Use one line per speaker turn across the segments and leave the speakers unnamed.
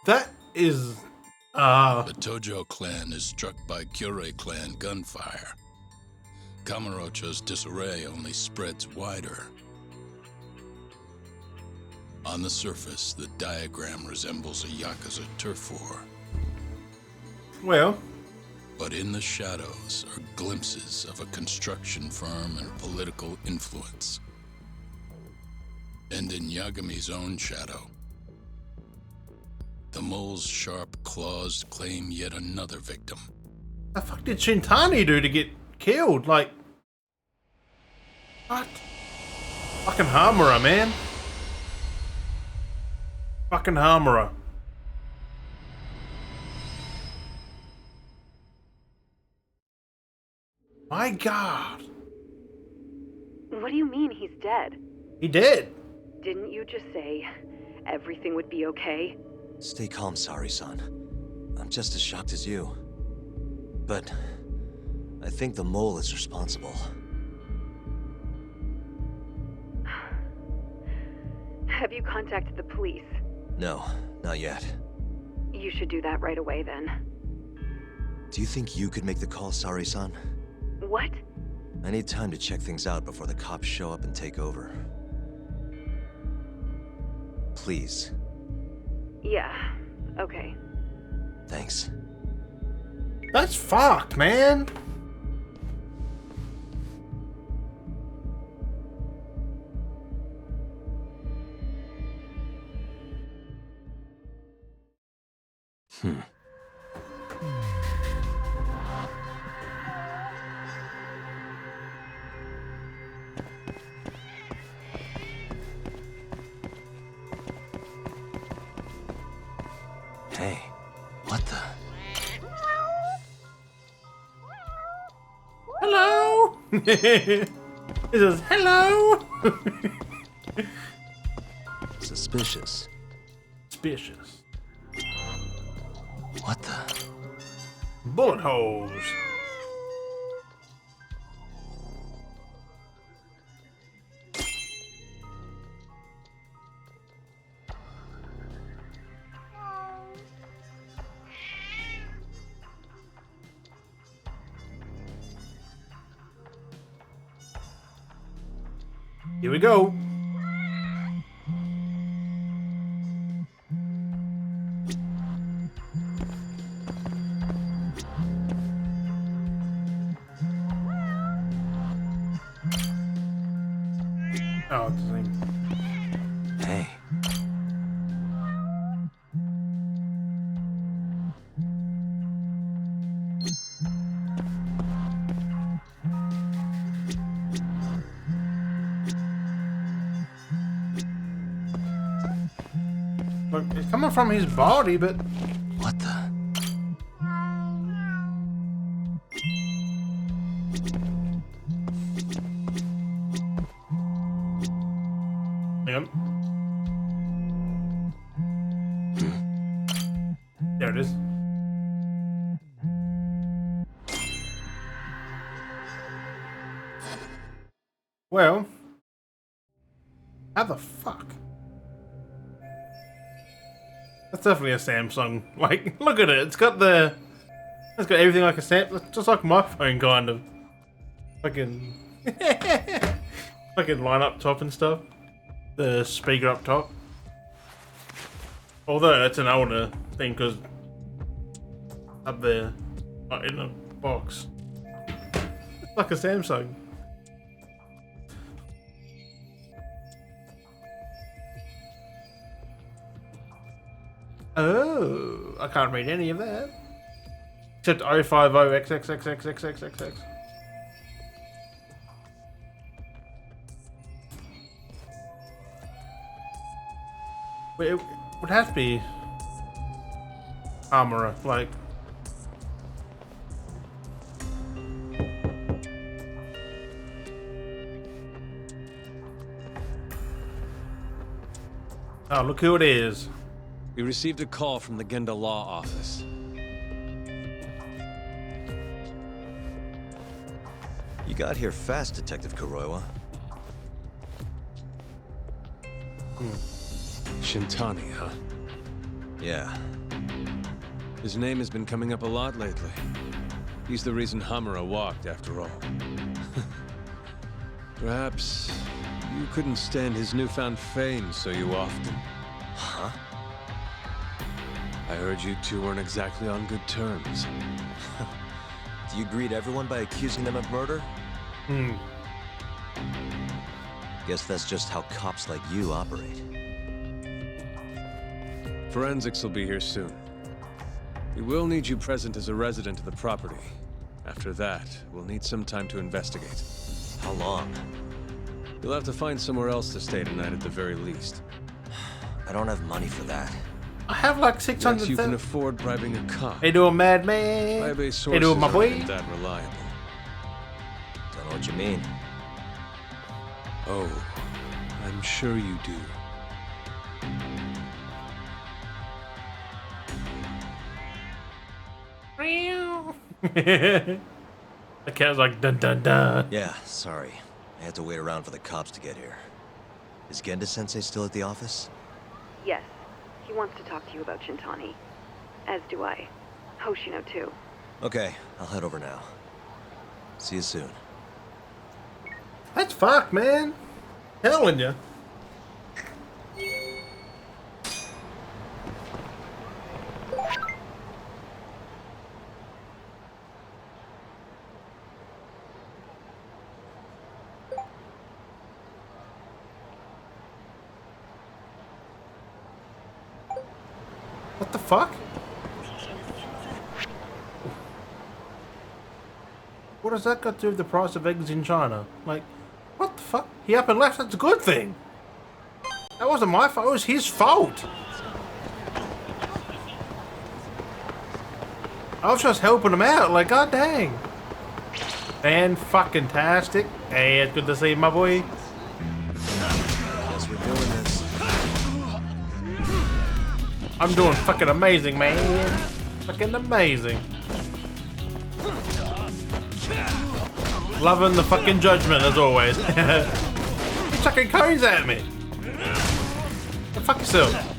That is,
The Tojo clan is struck by Kyorei clan gunfire. Kamurocho's disarray only spreads wider. On the surface, the diagram resembles a Yakuza turf war.
well,
But in the shadows are glimpses of a construction firm and political influence. And in Yagami's own shadow, the mole's sharp claws claim yet another victim.
the fuck did Shintani do to get killed? Like, what? Fucking Hamura, man. Fucking Hamura. My God.
What do you mean he's dead?
He did.
Didn't you just say everything would be okay?
Stay calm, Sari-san. I'm just as shocked as you. But I think the mole is responsible.
Have you contacted the police?
No, not yet.
You should do that right away then.
Do you think you could make the call, Sari-san?
What?
I need time to check things out before the cops show up and take over. Please.
Yeah, okay.
Thanks.
That's fucked, man.
Hey, what the?
Hello. It says hello.
Suspicious.
Suspicious.
What the?
Bullet holes. Here we go. Oh, it's the same.
Hey.
Look, it's coming from his body, but
What the?
hang on. There it is. Well, how the fuck? That's definitely a Samsung. Like, look at it. It's got everything like a Samsung, just like my phone, kind of. Fucking, fucking line up top and stuff. The speaker up top. Although it's an older thing, because up there, in a box, it's like a Samsung. Oh, I can't read any of that. Except 050XXXXXXXX. Wait, it would have to be Armorer, like. Oh, look who it is.
We received a call from the Genda Law Office.
You got here fast, Detective Kuroiwa.
Shintani, huh?
Yeah.
His name has been coming up a lot lately. He's the reason Hamura walked, after all. Perhaps you couldn't stand his newfound fame so you often.
Huh?
I heard you two weren't exactly on good terms.
Do you greet everyone by accusing them of murder?
Hmm.
Guess that's just how cops like you operate.
Forensics will be here soon. We will need you present as a resident of the property. After that, we'll need some time to investigate.
How long?
You'll have to find somewhere else to stay tonight at the very least.
I don't have money for that.
I have like 600.
Yes, you can afford bribing a cop.
Hey, doing madman?
Five-base
Hey, doing my
sources
boy?
aren't that reliable.
Don't know what you mean.
Oh, I'm sure you do.
The cat was like dun dun dun.
Yeah, sorry. I had to wait around for the cops to get here. Is Genda-sensei still at the office?
Yes. He wants to talk to you about Shintani. As do I. Hoshino, too.
Okay, I'll head over now. See you soon.
That's fuck, man. Telling you. What the fuck? What does that got to do with the price of eggs in China? Like, what the fuck? He up and left, that's a good thing. That wasn't my fault, it was his fault. I was just helping him out, like, god dang. Fan-fucking-tastic. Hey, it's good to see you, my boy.
Guess we're doing this.
I'm doing fucking amazing, man. Fucking amazing. Loving the fucking judgment as always. He's chucking cones at me. Go fuck yourself.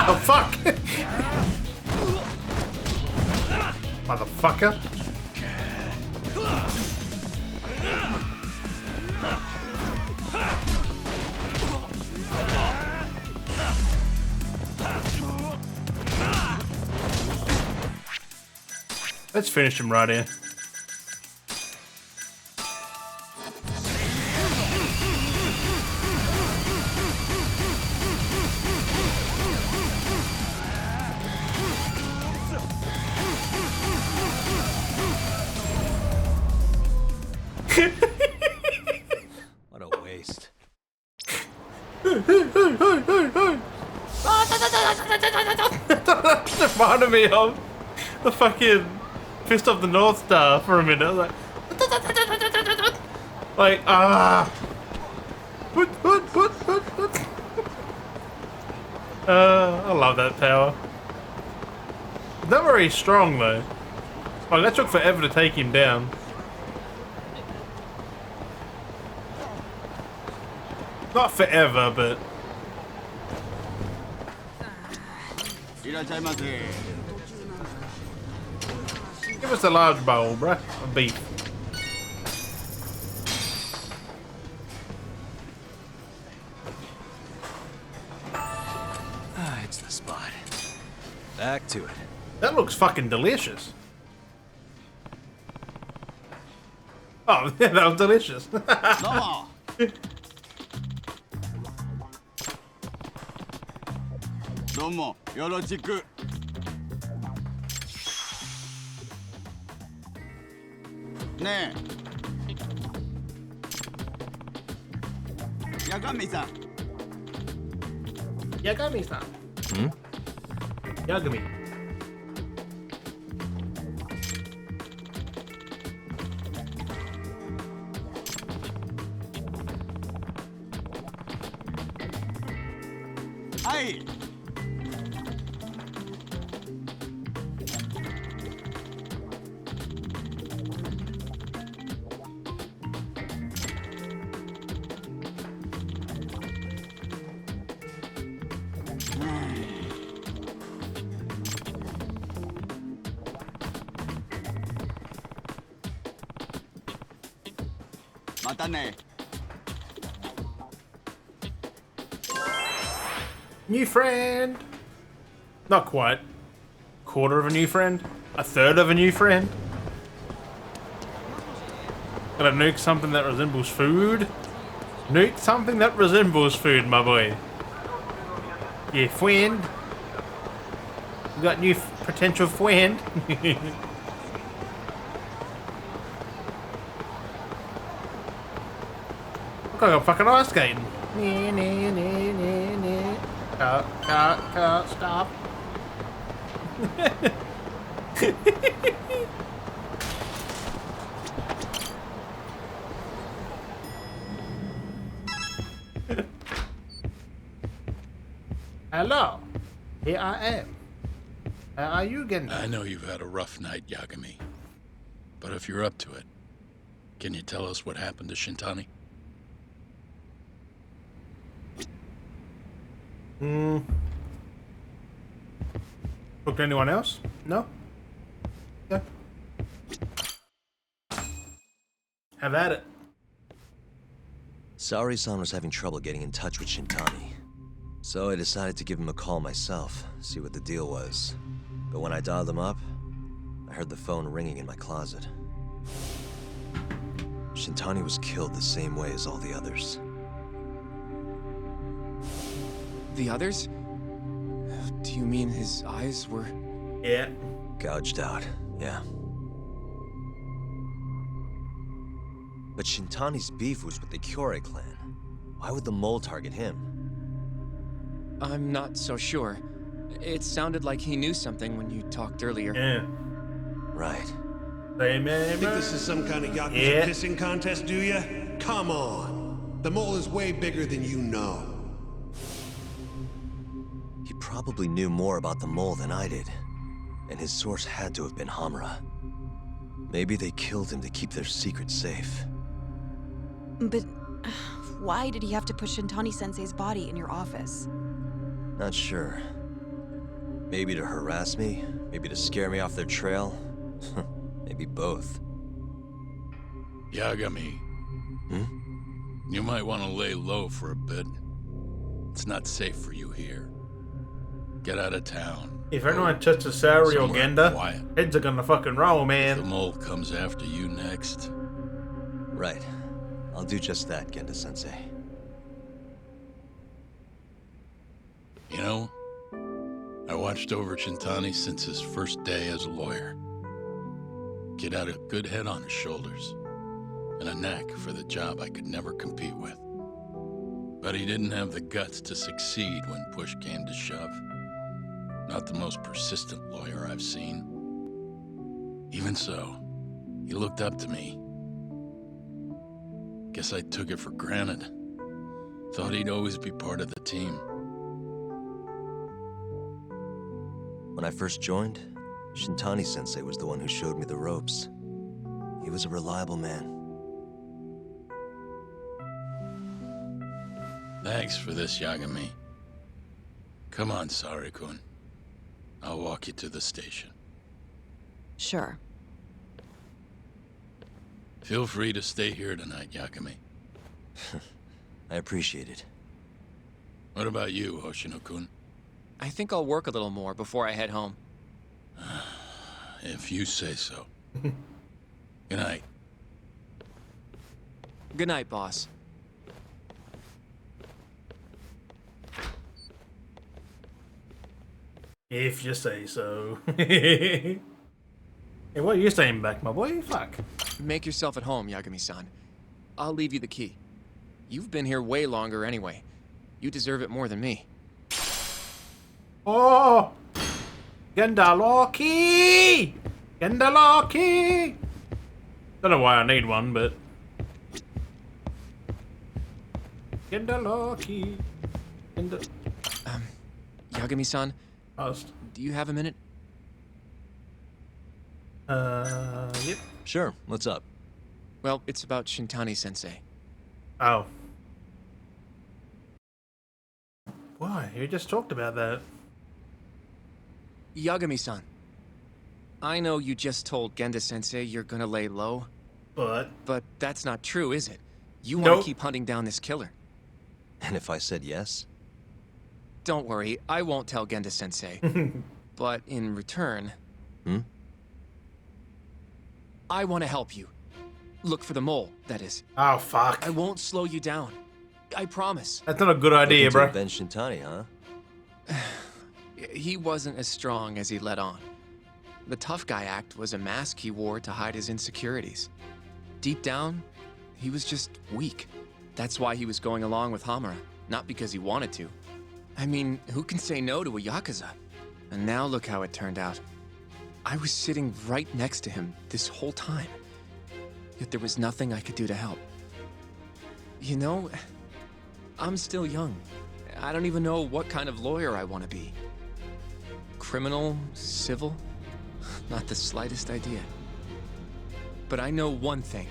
Oh, fuck! Motherfucker. Let's finish him right here.
What a waste.
Reminded me of the fucking Fist of the North Star for a minute. I was like, I love that power. It's not very strong though. Like, that took forever to take him down. Not forever, but give us a large bowl, bruh, of beef.
It's the spot. Back to it.
That looks fucking delicious. Oh, yeah, that was delicious. Yagami-san. Yagami.
Hi. Matane.
New friend. Not quite. Quarter of a new friend. A third of a new friend. Gotta nuke something that resembles food. Nuke something that resembles food, my boy. Yeah, friend. We got new potential friend. Look like I'm fucking ice skating. Cut, stop. Hello, here I am. How are you getting?
I know you've had a rough night, Yagami. But if you're up to it, can you tell us what happened to Shintani?
Talk to anyone else? No? Yeah. Have at it.
Saori-san was having trouble getting in touch with Shintani. So I decided to give him a call myself, see what the deal was. But when I dialed him up, I heard the phone ringing in my closet. Shintani was killed the same way as all the others.
The others? Do you mean his eyes were...
Yeah.
Gouged out, yeah. But Shintani's beef was with the Kyorei clan. Why would the mole target him?
I'm not so sure. It sounded like he knew something when you talked earlier.
Yeah.
Right.
Think
Think this is some kind of Yakuza pissing contest, do ya? Come on. The mole is way bigger than you know.
He probably knew more about the mole than I did. And his source had to have been Hamura. Maybe they killed him to keep their secret safe.
But why did he have to put Shintani-sensei's body in your office?
Not sure. Maybe to harass me, maybe to scare me off their trail. Maybe both.
Yagami. You might want to lay low for a bit. It's not safe for you here. Get out of town.
If anyone touches Saori or
Somewhere
Genda,
quiet.
heads are gonna fucking roll,
If the
man.
mole comes after you next,
Right. I'll do just that, Genda-sensei.
you know, I watched over Shintani since his first day as a lawyer. Kid had a good head on his shoulders, and a knack for the job I could never compete with. But he didn't have the guts to succeed when push came to shove. Not the most persistent lawyer I've seen. Even so, he looked up to me. Guess I took it for granted. Thought he'd always be part of the team.
When I first joined, Shintani-sensei was the one who showed me the ropes. He was a reliable man.
Thanks for this, Yagami. Come on, Saori-kun. I'll walk you to the station.
Sure.
Feel free to stay here tonight, Yagami.
I appreciate it.
What about you, Hoshino-kun?
I think I'll work a little more before I head home.
If you say so. Good night.
Good night, boss.
If you say so. Hey, what are you saying back, my boy? Fuck.
Make yourself at home, Yagami-san. I'll leave you the key. You've been here way longer anyway. You deserve it more than me.
Oh! Gendaloki! Gendaloki! Don't know why I need one, but... Gendaloki!
Yagami-san,
Past.
do you have a minute?
Yep.
Sure, what's up?
Well, it's about Shintani-sensei.
Oh. Why? You just talked about that.
Yagami-san, I know you just told Genda-sensei you're gonna lay low,
But...
but that's not true, is it? You want to
Nope.
keep hunting down this killer.
And if I said yes?
Don't worry, I won't tell Genda-sensei. But in return... I want to help you. Look for the mole, that is.
Oh, fuck.
I won't slow you down. I promise.
That's not a good idea,
Looking to
bro.
avenge Shintani, huh?
He wasn't as strong as he let on. The tough guy act was a mask he wore to hide his insecurities. Deep down, he was just weak. That's why he was going along with Hamura, not because he wanted to. I mean, who can say no to a Yakuza? And now look how it turned out. I was sitting right next to him this whole time. Yet there was nothing I could do to help. You know, I'm still young. I don't even know what kind of lawyer I want to be. Criminal? Civil? Not the slightest idea. But I know one thing.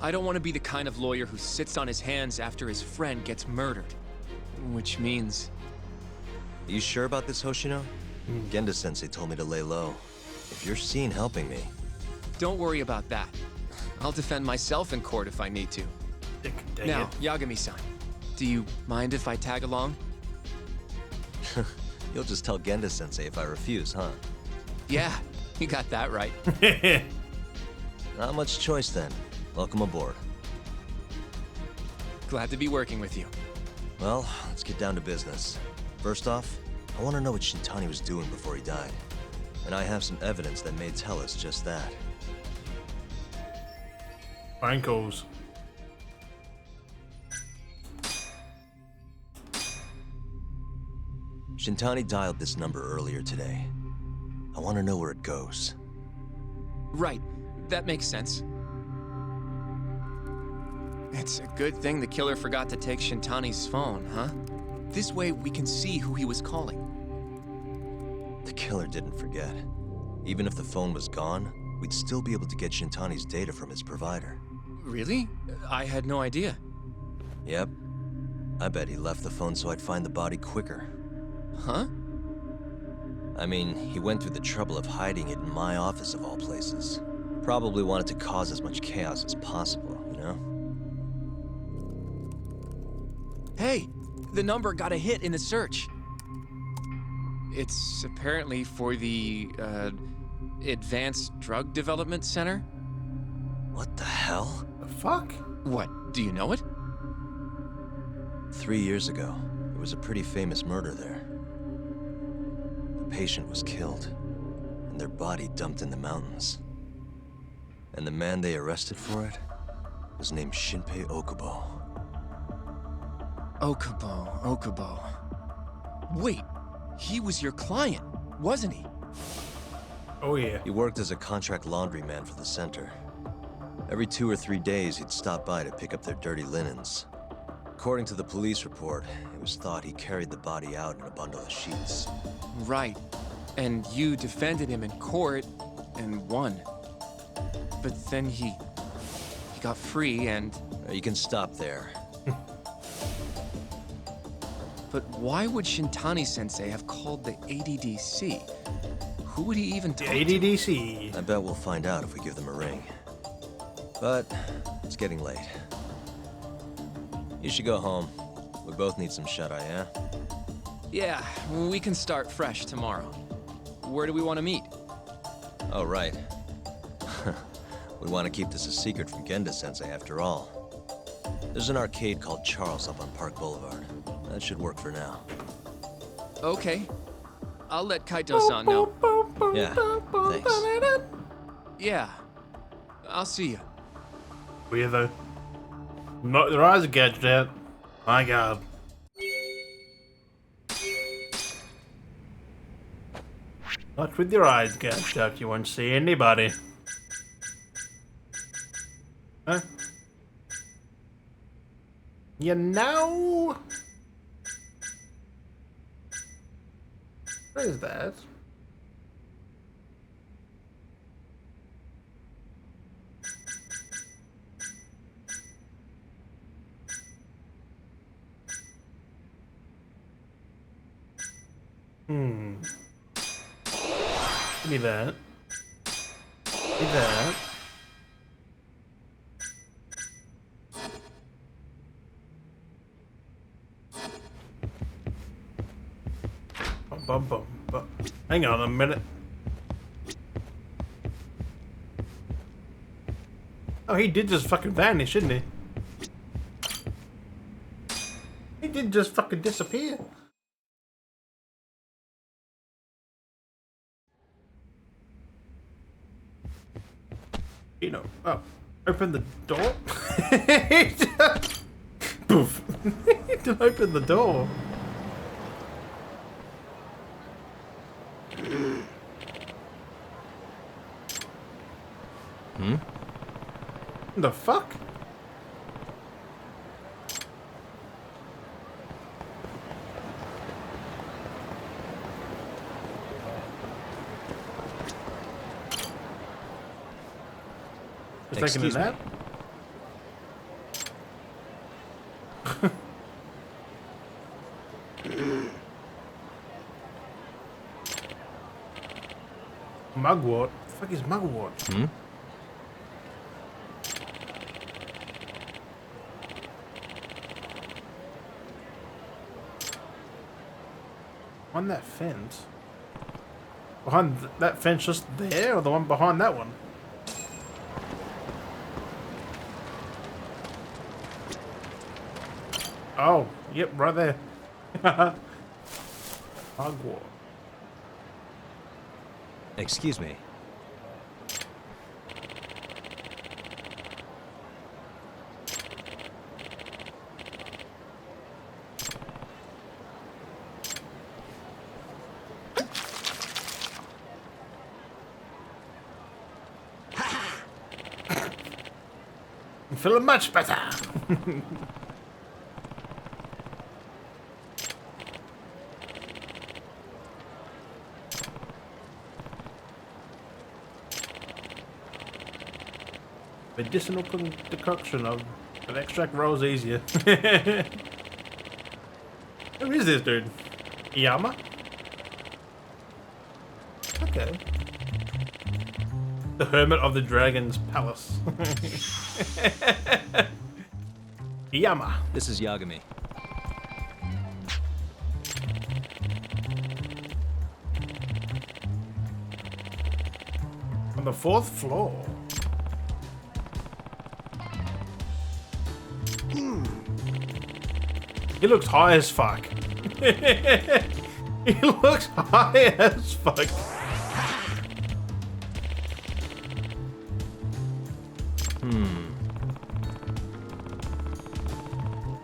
I don't want to be the kind of lawyer who sits on his hands after his friend gets murdered. Which means...
You sure about this, Hoshino? Genda-sensei told me to lay low. If you're seen helping me...
Don't worry about that. I'll defend myself in court if I need to.
Dang
Now,
it.
Yagami-san, do you mind if I tag along?
You'll just tell Genda-sensei if I refuse, huh?
Yeah, you got that right.
Not much choice then. Welcome aboard.
Glad to be working with you.
Well, let's get down to business. First off, I want to know what Shintani was doing before he died. And I have some evidence that may tell us just that.
Phone calls.
Shintani dialed this number earlier today. I want to know where it goes.
Right, that makes sense. It's a good thing the killer forgot to take Shintani's phone, huh? This way we can see who he was calling.
The killer didn't forget. Even if the phone was gone, we'd still be able to get Shintani's data from his provider.
Really? I had no idea.
Yep. I bet he left the phone so I'd find the body quicker.
Huh?
I mean, he went through the trouble of hiding it in my office of all places. Probably wanted to cause as much chaos as possible, you know?
Hey, the number got a hit in the search. It's apparently for the, Advanced Drug Development Center?
What the hell?
The fuck?
What, do you know it?
3 years ago, there was a pretty famous murder there. The patient was killed, and their body dumped in the mountains. And the man they arrested for it was named Shinpei Okubo.
Okubo. Wait, he was your client, wasn't he?
Oh, yeah.
He worked as a contract laundryman for the center. Every 2 or 3 days, he'd stop by to pick up their dirty linens. According to the police report, it was thought he carried the body out in a bundle of sheets.
Right. And you defended him in court and won. But then he got free and...
You can stop there.
But why would Shintani-sensei have called the ADDC? Who would he even talk to?
ADDC.
I bet we'll find out if we give them a ring. But it's getting late. You should go home. We both need some shut-eye, yeah?
Yeah, we can start fresh tomorrow. Where do we want to meet?
Oh, right. We want to keep this a secret from Genda-sensei after all. There's an arcade called Charles up on Park Boulevard. That should work for now.
Okay. I'll let Kaito-san know.
Yeah, thanks.
Yeah. I'll see you.
Weird though. Not their eyes are gouged out. My god. Not with your eyes gouged out, you won't see anybody. Huh? You know? What is that? Give me that. Give me that. Bum, bum, bum. Hang on a minute. Oh, he did just fucking vanish, didn't he? He did just fucking disappear. You know, oh, open the door? Poof. He didn't open the door. The fuck? Just taking a nap? Mugwort? The fuck is mugwort? On that fence? Behind that fence just there, or the one behind that one? Oh, yep, right there. Mugwort.
Excuse me.
I'm feeling much better. Medicinal decoction of an extract rolls easier. Who is this dude? Yama? Okay. The Hermit of the Dragon's Palace. Yama.
This is Yagami.
On the 4th floor. He looks high as fuck. He looks high as fuck.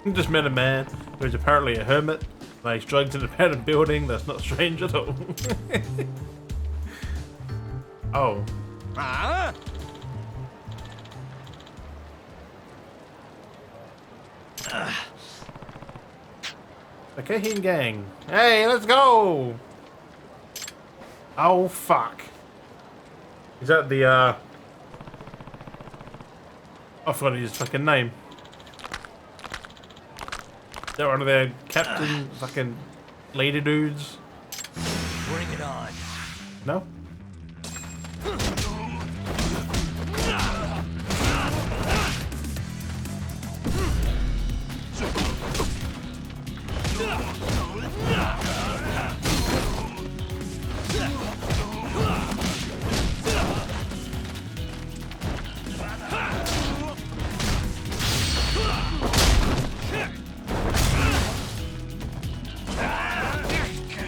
I just met a man who's apparently a hermit. Like, he's drugged in an abandoned building. That's not strange at all. Oh. The Kahin gang. Hey, let's go! Oh, fuck. Is that the, I forgot his fucking name. Is that one of their captain fucking lady dudes?
Bring it on.
No?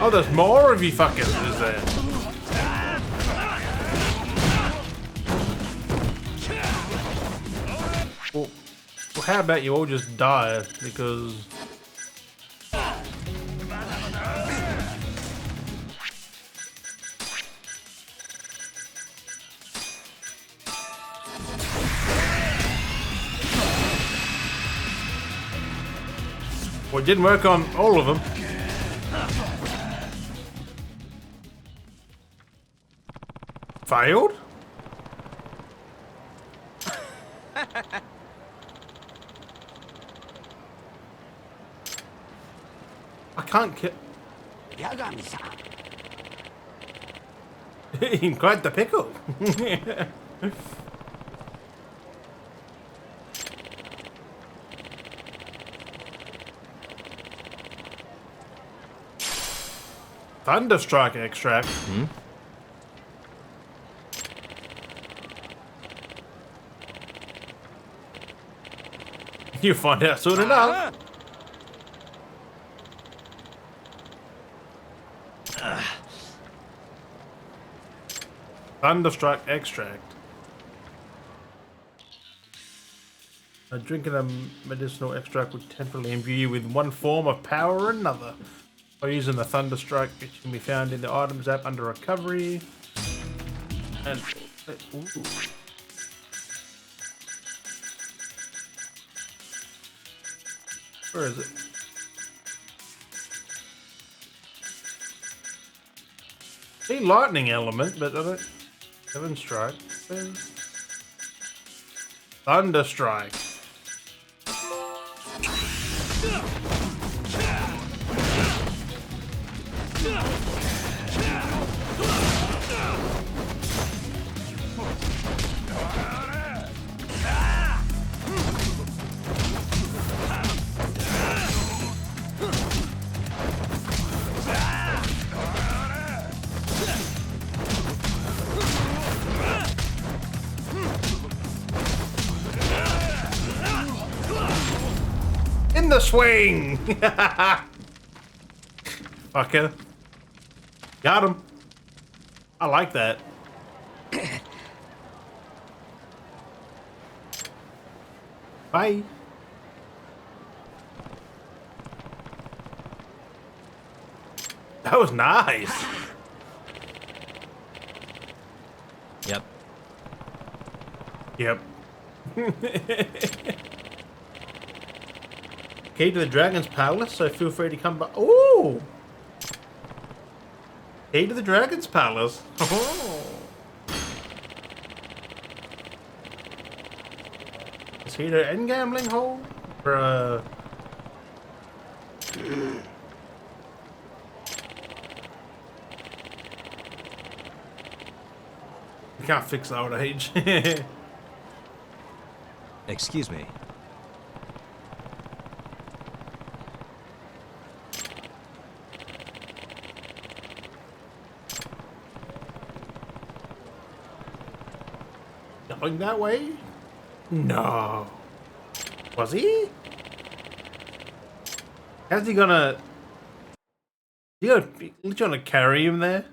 Oh, there's more of you fuckers, is there? Well, how about you all just die, because... Well, it didn't work on all of them. Failed? I can't kill. Quite the pickle. Thunderstrike extract. Hmm? You find out soon enough. Thunderstrike extract. Drinking a medicinal extract would temporarily imbue you with one form of power or another. By using the Thunderstrike, which can be found in the items app under recovery. And ooh. Where is it? See lightning element, but I don't. Seven strike. Thunderstrike. In the swing! Fucker. Got him. I like that. Bye. That was nice.
Yep.
Yep. Key to the Dragon's Palace, so feel free to come back. Ooh! Key to the Dragon's Palace. Oh. Is he the end gambling hole? Bruh. You can't fix old age.
Excuse me.
Going that way? No. Was he? How's he gonna... You gonna carry him there?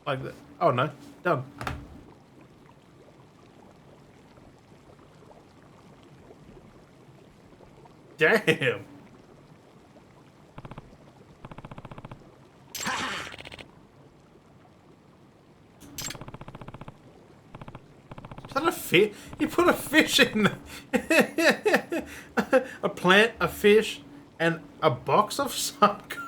Like that? Oh no. Done. Damn. Is that a fish? You put a fish in the... a plant, a fish, and a box of some kind?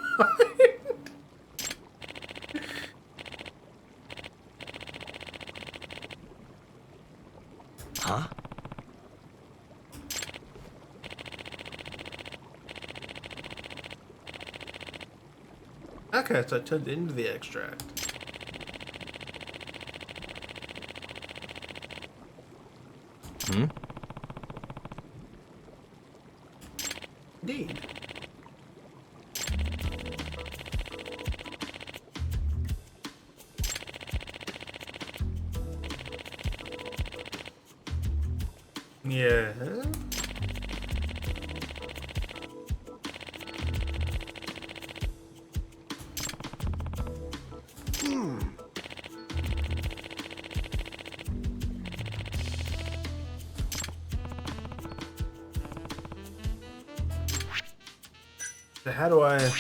Huh?
Okay, so I turned into the extract.
Hmm?
Indeed. Yeah. So how do I...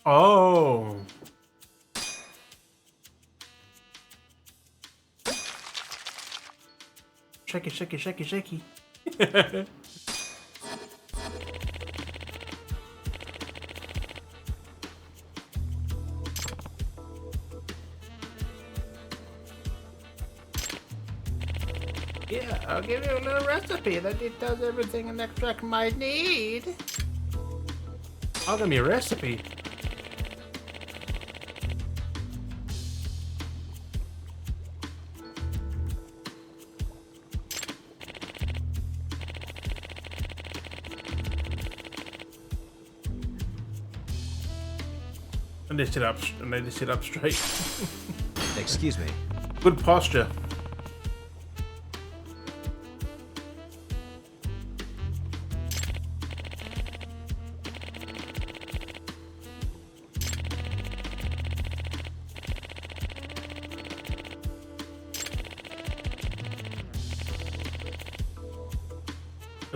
Oh. Shaky, shaky, shaky, shaky. Yeah, I'll give you a little recipe that it does everything an extract might need. I'll give me a recipe. And they sit up straight.
Excuse me.
Good posture.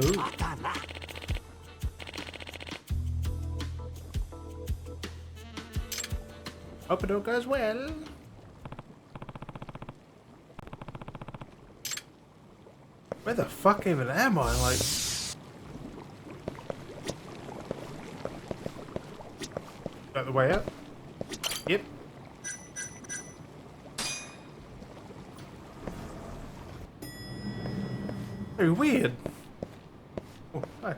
Ooh. Hope it all goes well. Where the fuck even am I? Like, got the way up? Yep. Very weird. Oh, hi.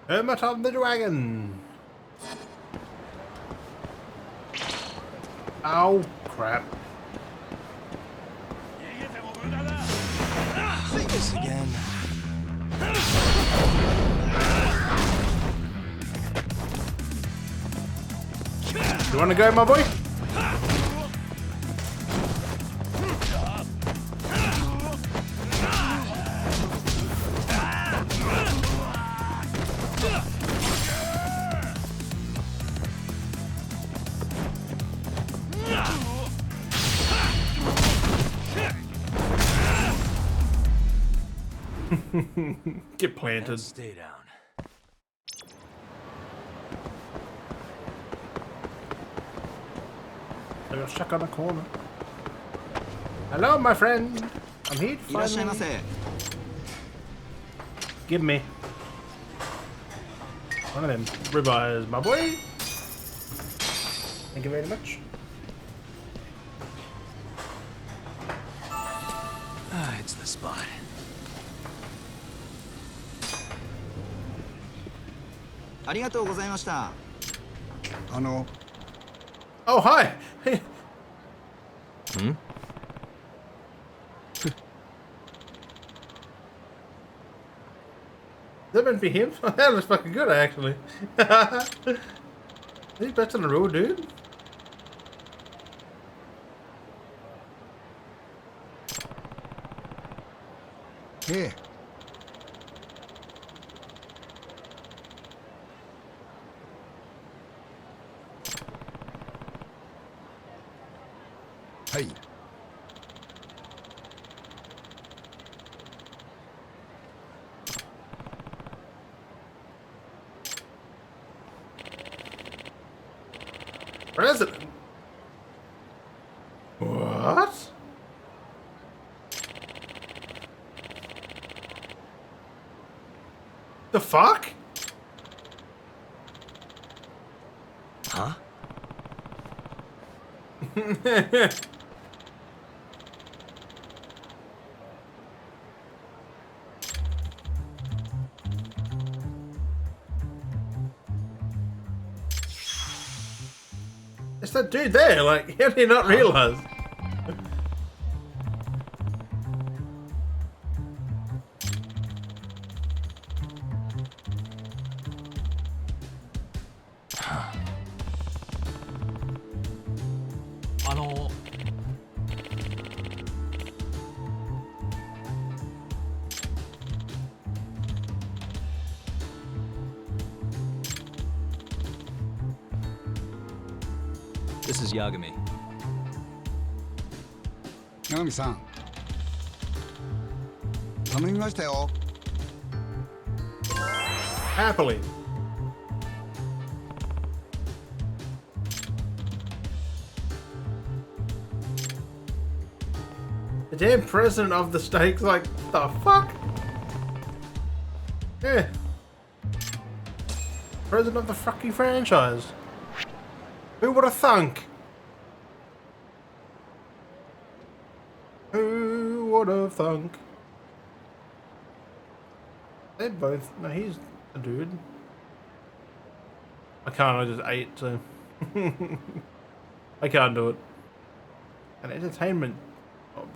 Hermit of the Dragon. Oh, crap.
Say this again.
You wanna go, my boy? Get planted.
Stay down.
I got stuck on a corner. Hello, my friend. I'm here to find you. Give me one of them ribeyes, my boy. Thank you very much.
Ah, it's the spot.
Oh, hi.
Hmm?
That meant to be him? That looks fucking good, actually. Is he best on the road, dude?
Here. Hey.
President? What? The fuck?
Huh?
It's that dude there, like, how did he not realize?
This is Yagami.
八神さん頼みましたよ
Happily. The damn president of the state's like, the fuck? Yeah. President of the fucking franchise. Who would have thunk? Who would have thunk? They both. No, he's a dude. I can't. I just ate, so I can't do it. An entertainment job.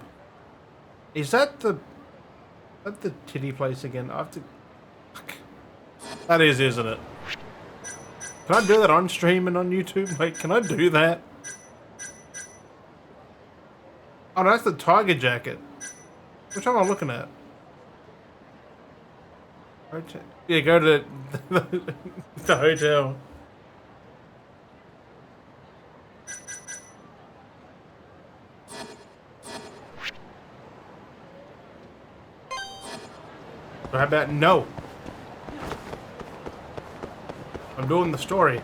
Is that the titty place again? I have to. Fuck. That is, isn't it? Can I do that on stream and on YouTube? Like, can I do that? Oh, no, that's the tiger jacket. Which one am I looking at? Hotel. Yeah, go to the hotel. So how about no? I'm doing the story.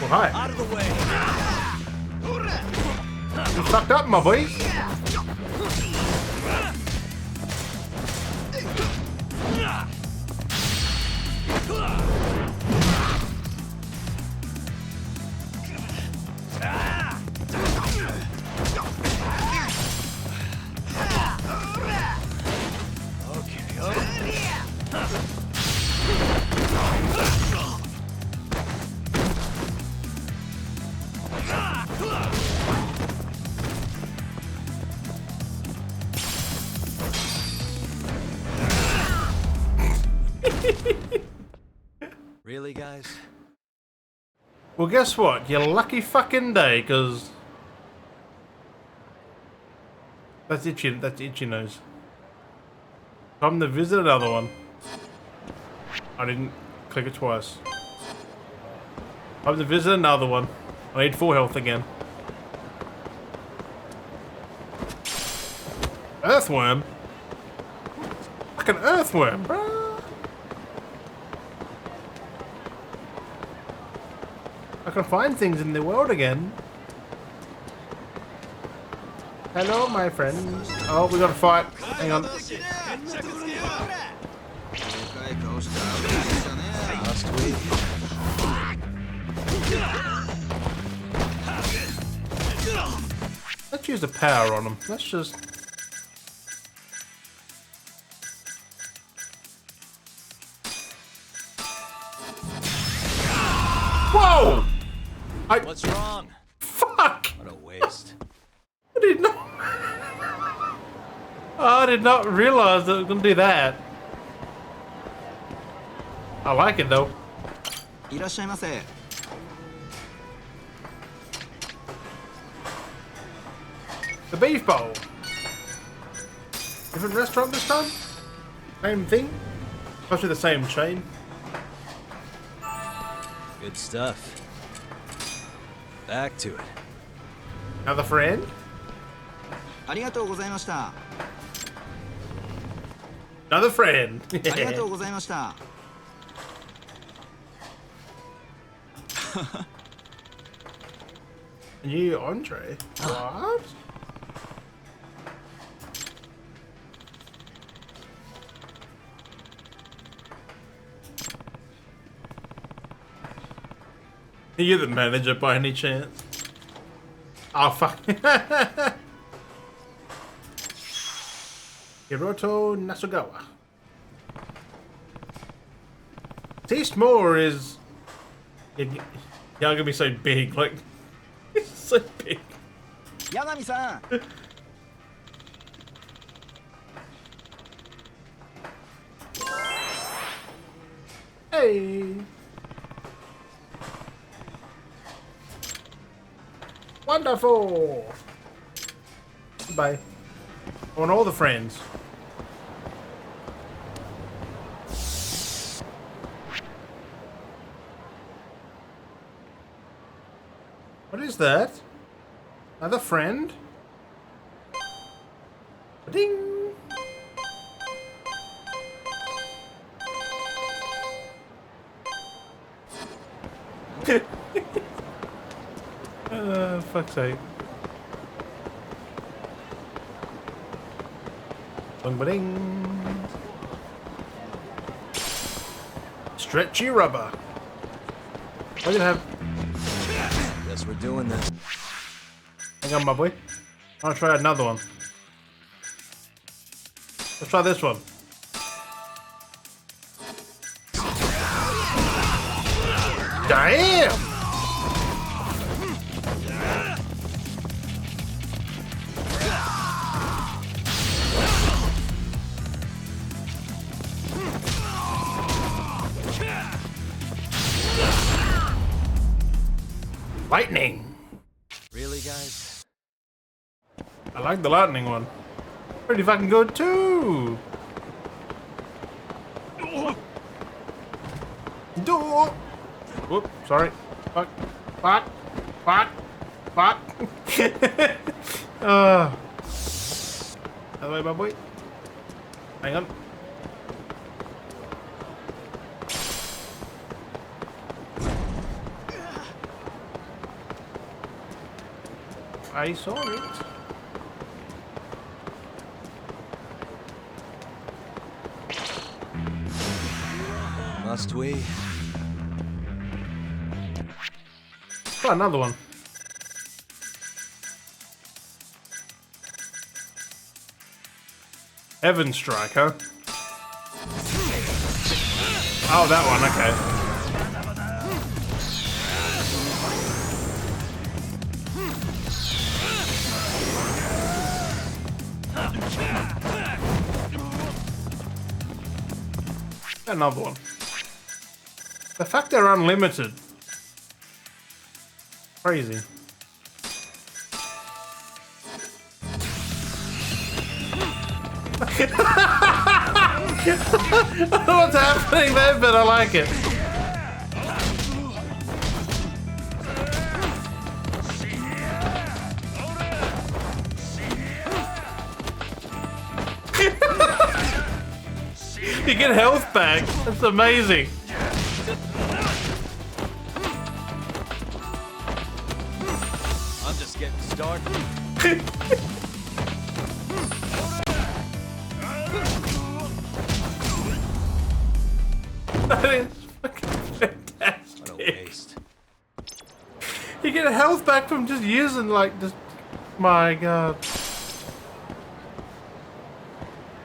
Well, hi.
Out of the way.
You fucked up, my boy.
Really, guys?
Well, guess what? Your lucky fucking day, because that's itchy. That's itchy nose. Time to visit another one. I didn't click it twice. Time to visit another one. I need full health again. Earthworm? Fucking earthworm, bro. I can find things in the world again. Hello, my friends. Oh, we gotta fight. Hang on. Let's use the power on him. Let's just... Whoa!
What's wrong?
Fuck!
What a waste.
I did not... I did not realize that it was gonna do that. I like it though.
いらっしゃいませ。
The beef bowl. Different restaurant this time? Same thing? Must be the same chain.
Good stuff. Back to it.
Another friend?
ありがとうございました。
Another friend.
ありがとうございました。
New entree? What? Are you the manager by any chance? Oh fuck. Hiroto Nasugawa. Taste more is... You're gonna be so big, like... It's so big.
八神さん。
Hey. Wonderful. Bye. I want all the friends. What is that? Another friend? Ding. Fuck's sake. Bing ba-ding. Stretchy rubber. We're gonna have.
Guess we're doing this.
Hang on, my boy. I'll try another one. Let's try this one. Damn! Lightning!
Really, guys?
I like the lightning one. Pretty fucking good too! Do. Whoop, sorry. Fuck. Fuck. Fuck. Fuck. Out of the way, my boy. Hang on. I saw it.
Must we?
Got another one. Heaven Strike, huh? Oh, that one, okay. Another one. The fact they're unlimited. Crazy. I don't know what's happening there, but I like it. You get health back. That's amazing.
I'm just getting started.
That is fucking fantastic.
What a waste.
You get health back from just using like just. My God.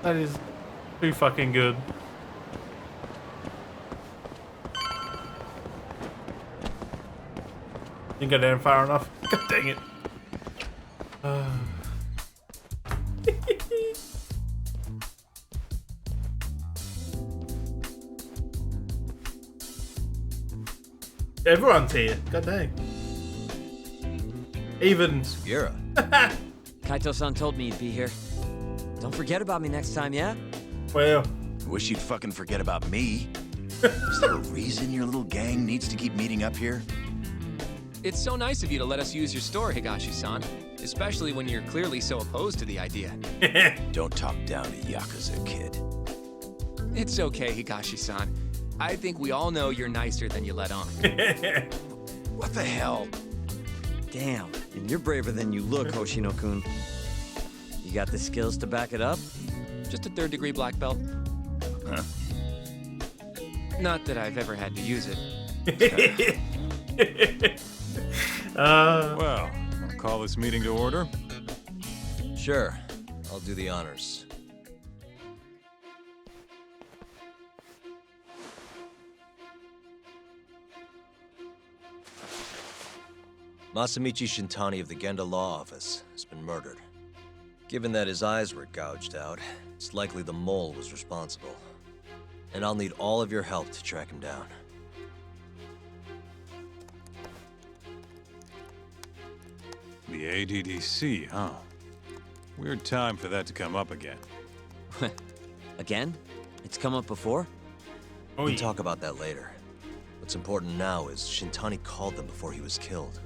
That is too fucking good. Didn't go down far enough. God dang it. Everyone's here. God dang. Even
Segura.
Kaito-san told me you'd be here. Don't forget about me next time, yeah?
well.
Wish you'd fucking forget about me. Is there a reason your little gang needs to keep meeting up here?
It's so nice of you to let us use your store, Higashi-san. Especially when you're clearly so opposed to the idea.
Don't talk down to Yakuza, kid.
It's okay, Higashi-san. I think we all know you're nicer than you let on.
What the hell?
Damn, and you're braver than you look, Hoshino-kun. You got the skills to back it up?
Just a third-degree black belt.
Huh?
Not that I've ever had to use it.
Well, I'll call this meeting to order.
Sure, I'll do the honors. Masamichi Shintani of the Genda Law Office has been murdered. Given that his eyes were gouged out, it's likely the mole was responsible. And I'll need all of your help to track him down.
The ADDC, huh? Weird time for that to come up again.
Again? It's come up before?
We can talk about that later. What's important now is Shintani called them before he was killed.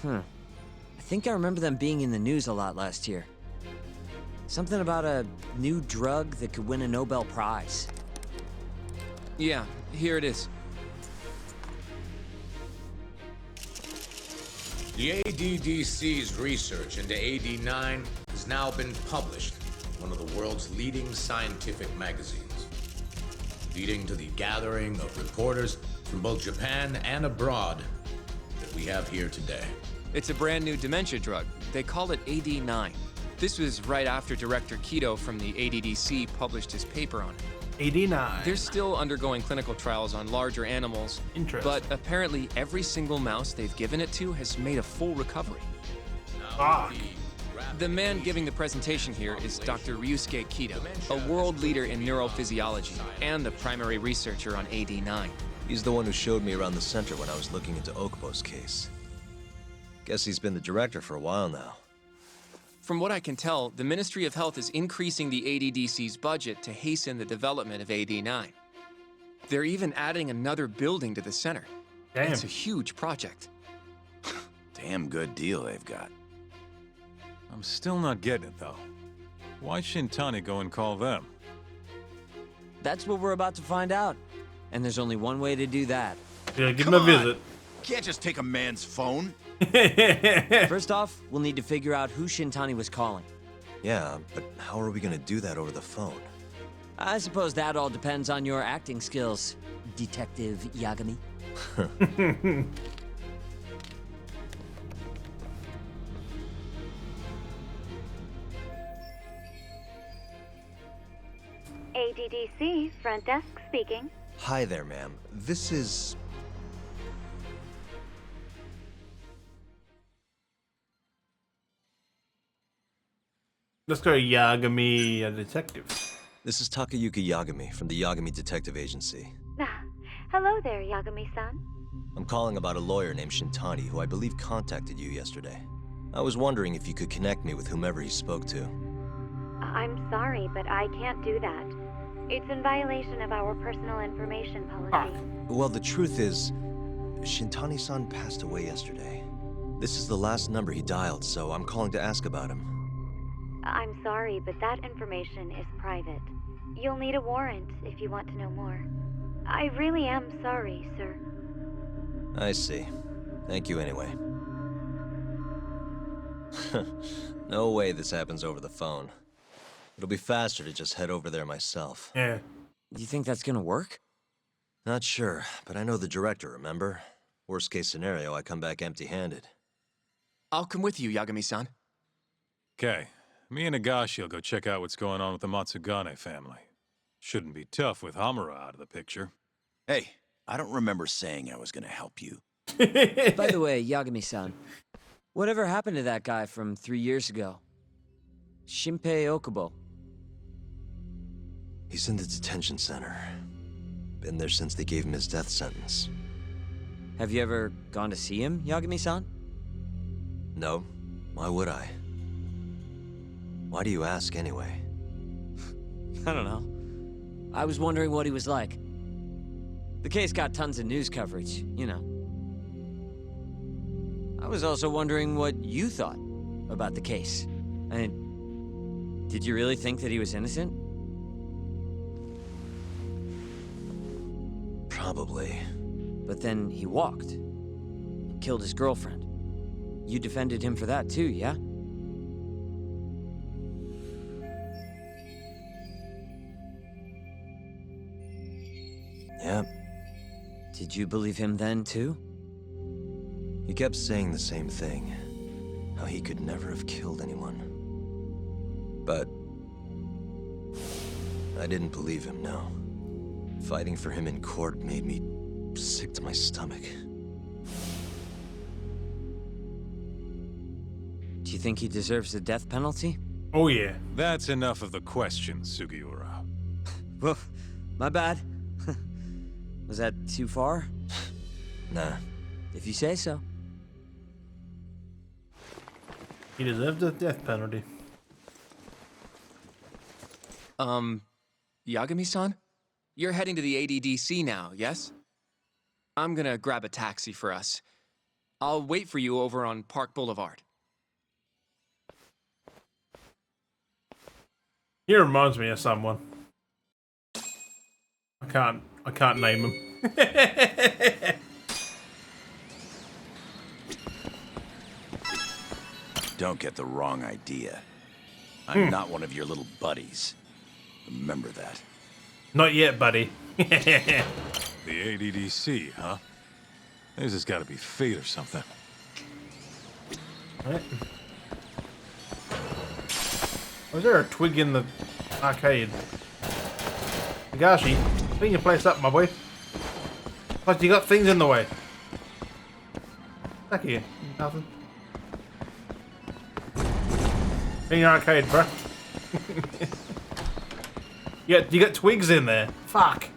I think I remember them being in the news a lot last year. Something about a new drug that could win a Nobel Prize.
Yeah, here it is.
The ADDC's research into AD9 has now been published in one of the world's leading scientific magazines, leading to the gathering of reporters from both Japan and abroad that we have here today.
It's a brand new dementia drug. They call it AD9. This was right after Director Keto from the ADDC published his paper on it.
AD9.
They're still undergoing clinical trials on larger animals, but apparently every single mouse they've given it to has made a full recovery.
Fuck.
The man giving the presentation here is Dr. Ryusuke Keto, a world leader in neurophysiology and the primary researcher on AD9.
He's the one who showed me around the center when I was looking into Okubo's case. Guess he's been the director for a while now.
From what I can tell, the Ministry of Health is increasing the ADDC's budget to hasten the development of AD9. They're even adding another building to the center.
Damn.
It's a huge project.
Damn good deal they've got.
I'm still not getting it, though. Why Shintani go and call them?
That's what we're about to find out. And there's only one way to do that.
Yeah, give him a visit.
Can't just take a man's phone.
First off, we'll need to figure out who Shintani was calling.
Yeah, but how are we gonna do that over the phone?
I suppose that all depends on your acting skills, Detective Yagami.
ADDC, front desk speaking.
Hi there, ma'am. This is...
Let's go Yagami, a detective.
This is Takayuki Yagami from the Yagami Detective Agency.
Hello there, Yagami-san.
I'm calling about a lawyer named Shintani who I believe contacted you yesterday. I was wondering if you could connect me with whomever he spoke to.
I'm sorry, but I can't do that. It's in violation of our personal information policy.
Well, the truth is, Shintani-san passed away yesterday. This is the last number he dialed, so I'm calling to ask about him.
I'm sorry, but that information is private. You'll need a warrant if you want to know more. I really am sorry, sir.
I see. Thank you anyway. No way this happens over the phone. It'll be faster to just head over there myself.
Yeah.
Do you think that's gonna work?
Not sure, but I know the director, remember? Worst case scenario, I come back empty-handed.
I'll come with you, Yagami-san.
Okay. Me and Nagashi will go check out what's going on with the Matsugane family. Shouldn't be tough with Hamura out of the picture.
Hey, I don't remember saying I was gonna help you.
By the way, Yagami-san, whatever happened to that guy from 3 years ago? Shinpei Okubo.
He's in the detention center. Been there since they gave him his death sentence.
Have you ever gone to see him, Yagami-san?
No. Why would I? Why do you ask anyway?
I don't know. I was wondering what he was like. The case got tons of news coverage, you know. I was also wondering what you thought about the case. I mean, did you really think that he was innocent?
Probably.
But then he walked. He killed his girlfriend. You defended him for that too, yeah?
Yeah.
Did you believe him then too?
He kept saying the same thing. How he could never have killed anyone. But... I didn't believe him, no. Fighting for him in court made me sick to my stomach.
Do you think he deserves the death penalty?
Oh yeah.
That's enough of the questions, Sugiura.
Woof. My bad. Was that too far?
Nah.
If you say so.
He deserves the death penalty.
Yagami-san? You're heading to the ADDC now, yes? I'm gonna grab a taxi for us. I'll wait for you over on Park Boulevard.
He reminds me of someone. I can't name them.
Don't get the wrong idea. I'm not one of your little buddies. Remember that.
Not yet, buddy.
The ADDC, huh? This has got to be fate or something.
Right. Was there a twig in the arcade? Higashi, clean your place up, my boy. Plus, you got things in the way. Back here. Nothing. In your arcade, bro. You got twigs in there. Fuck.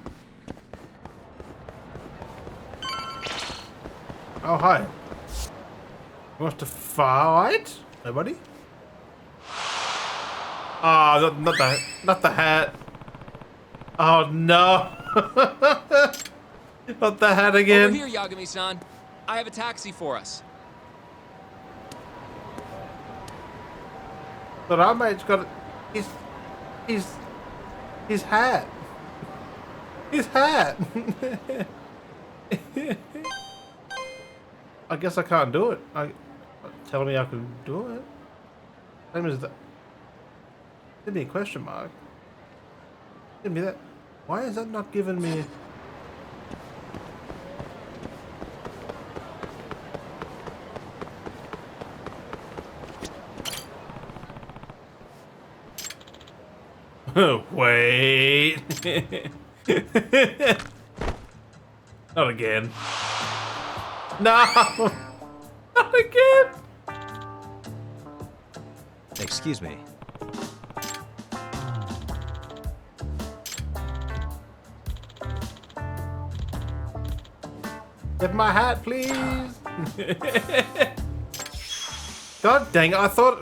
Oh, hi. You want to fight? Nobody? Oh, not the hat. Oh no. Not the hat again.
Over here, Yagami-san. I have a taxi for us.
But our mate's got his hat. His hat. I guess I can't do it. Tell me I can do it. Same as that. Give me a question mark. Give me that. Why is that not giving me? Wait. Not again. No. Not again.
Excuse me.
Get my hat, please. God dang it, I thought...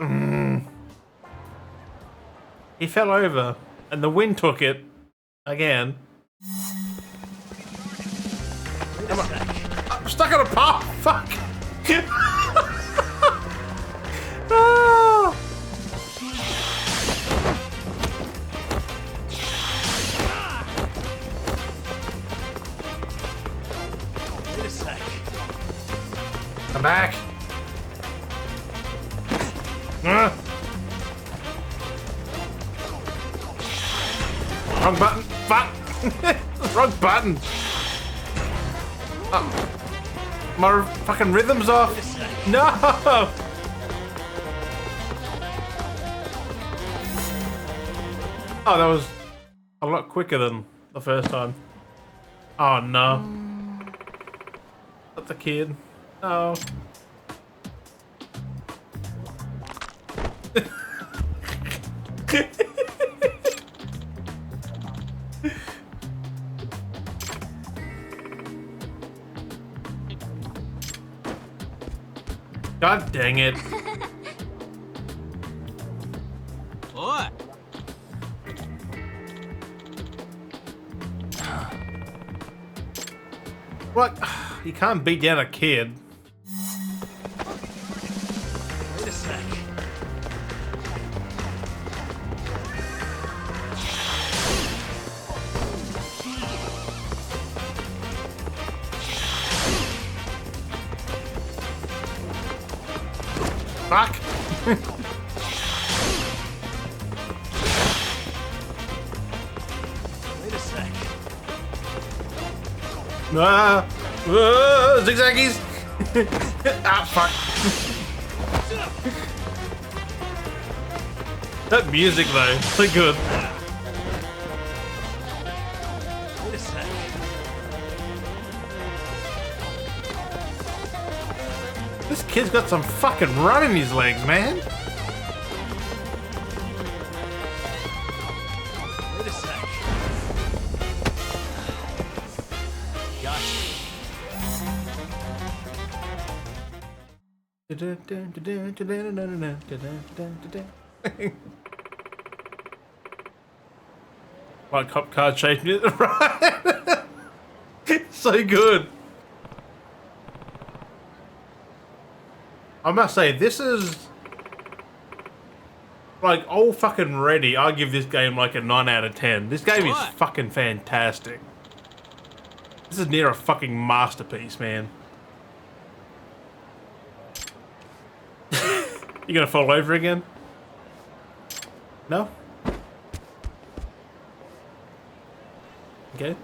He fell over, and the wind took it. Again. I'm stuck on a path. Fuck. Ah.
Wait a sec.
Come back. Wrong button. Fuck. Wrong button. My fucking rhythm's off. No. Oh, that was a lot quicker than the first time. Oh no. Not the kid. No. God dang it.
What?
What? You can't beat down a kid.
Wait a sec.
Fuck.
Wait a sec.
Zigzaggies. Ah, fuck. That music though, so good.
Wait a sec.
This kid's got some fucking run in his legs, man.
Wait a sec. Gotcha. Like cop car chasing it, right? So good. I must say, this is like all fucking ready. I'll give this game like a 9 out of 10. This game is fucking fantastic.
This is near a fucking masterpiece, man. You gonna fall over again? No? Okay.